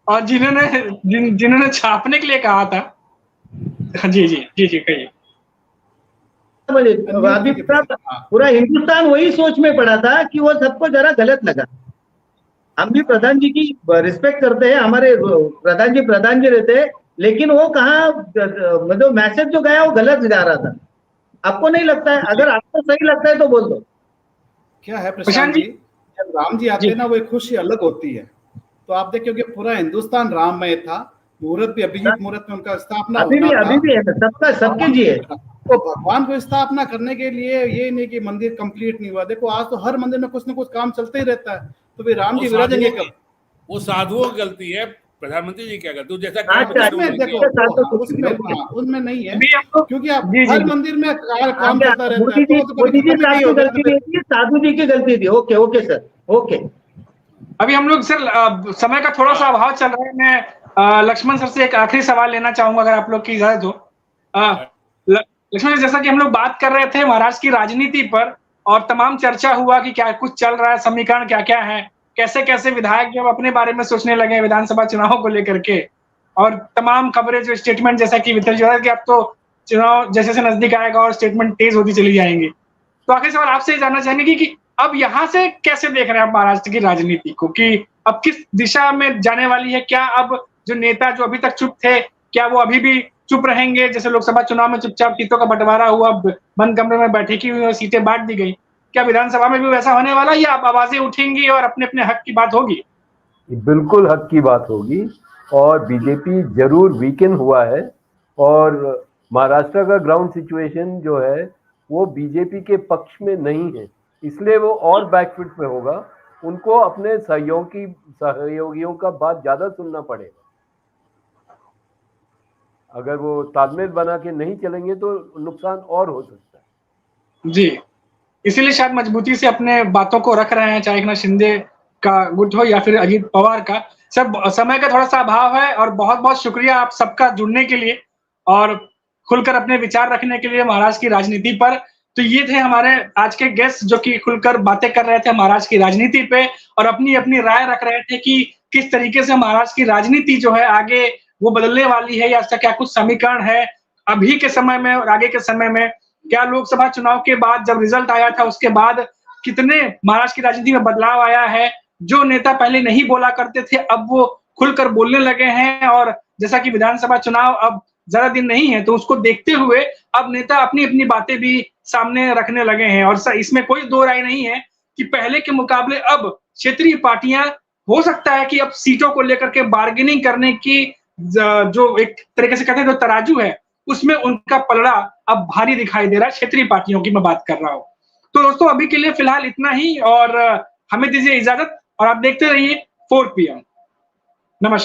और जिन्होंने छापने के लिए कहा था। जी जी जी जी कहिए। अभी पूरा हिंदुस्तान वही सोच में पड़ा था कि वो सबको जरा गलत लगा। हम भी प्रधान जी की रिस्पेक्ट करते हैं, हमारे प्रधान जी रहते हैं, लेकिन वो कहाँ मतलब मैसेज जो गया वो गलत जा रहा था। आपको नहीं लगता है? अगर आपको सही लगता है तो बोल दो। क्या है प्रशांत जी, जब राम जी आते हैं ना वो एक खुशी अलग होती है। तो आप देखिए कि पूरा हिंदुस्तान राममय था, मुहूर्त भी अभिजीत मुहूर्त में उनका स्थापना अभी भी है, सबका सबके जी है। तो भगवान को स्थापना करने के लिए ये नहीं कि मंदिर कंप्लीट नहीं हुआ। देखो आज तो हर मंदिर में कुछ ना कुछ काम चलते ही रहता है, तो फिर राम जी विराजेंगे कब? वो साधुओं की गलती है, प्रधानमंत्री जी क्या करते हो? जैसा उसमें नहीं है, क्योंकि आप हर मंदिर में काम चलता रहता मोदी जी साधु जी की गलती थी। Okay okay sir, okay. अभी हम लोग सर समय का थोड़ा सा अभाव चल रहा है। मैं लक्ष्मण सर से एक आखिरी सवाल लेना चाहूंगा अगर आप लोग की इजाजत हो। लक्ष्मण, जैसा कि हम लोग बात कर रहे थे महाराष्ट्र की राजनीति पर और तमाम चर्चा हुआ कि क्या कुछ चल रहा है, समीकरण क्या क्या है, कैसे कैसे विधायक जब अपने बारे में सोचने लगे विधानसभा चुनाव को लेकर के, और तमाम खबरें जो स्टेटमेंट जैसा कि विठल जी कि अब तो चुनाव जैसे जैसे नजदीक आएगा और स्टेटमेंट तेज होती चली जाएंगी। तो आखिर सवाल आपसे जानना चाहेंगे कि अब यहाँ से कैसे देख रहे हैं आप महाराष्ट्र की राजनीति को, कि अब किस दिशा में जाने वाली है? क्या अब जो नेता जो अभी तक चुप थे, क्या वो अभी भी चुप रहेंगे? जैसे लोकसभा चुनाव में चुपचाप सीटों का बंटवारा हुआ, बंद कमरे में बैठकी हुई और सीटें बांट दी गई, क्या विधानसभा में भी वैसा होने वाला है या अब आवाजें उठेंगी और अपने अपने हक की बात होगी? बिल्कुल हक की बात होगी, और बीजेपी जरूर वीकेन हुआ है, और महाराष्ट्र का ग्राउंड सिचुएशन जो है वो बीजेपी के पक्ष में नहीं है, इसलिए वो और बैकफुट पे होगा। उनको अपने सहयोगियों का बात ज्यादा सुनना पड़ेगा। अगर वो तालमेल बना के नहीं चलेंगे तो नुकसान और हो सकता है। जी, इसीलिए शायद मजबूती से अपने बातों को रख रहे हैं, चाहे एकनाथ शिंदे का गुट हो या फिर अजीत पवार का। सब समय का थोड़ा सा अभाव है और बहुत बहुत शुक्रिया आप सबका जुड़ने के लिए और खुलकर अपने विचार रखने के लिए महाराष्ट्र की राजनीति पर। तो ये थे हमारे आज के गेस्ट जो कि खुलकर बातें कर रहे थे महाराष्ट्र की राजनीति पे और अपनी अपनी राय रख रहे थे कि किस तरीके से महाराष्ट्र की राजनीति जो है आगे वो बदलने वाली है या इसका क्या कुछ समीकरण है अभी के समय में और आगे के समय में। क्या लोकसभा चुनाव के बाद जब रिजल्ट आया था उसके बाद कितने महाराष्ट्र की राजनीति में बदलाव आया है, जो नेता पहले नहीं बोला करते थे अब वो खुलकर बोलने लगे हैं, और जैसा कि विधानसभा चुनाव अब ज्यादा दिन नहीं है तो उसको देखते हुए अब नेता अपनी अपनी बातें भी सामने रखने लगे हैं। और इसमें कोई दो राय नहीं है कि पहले के मुकाबले अब क्षेत्रीय पार्टियां हो सकता है कि अब सीटों को लेकर के बार्गेनिंग करने की जो एक तरीके से कहते हैं जो तराजू है उसमें उनका पलड़ा अब भारी दिखाई दे रहा है। क्षेत्रीय पार्टियों की मैं बात कर रहा हूं। तो दोस्तों अभी के लिए फिलहाल इतना ही और हमें दीजिए इजाजत और आप देखते रहिए 4 PM। नमस्कार।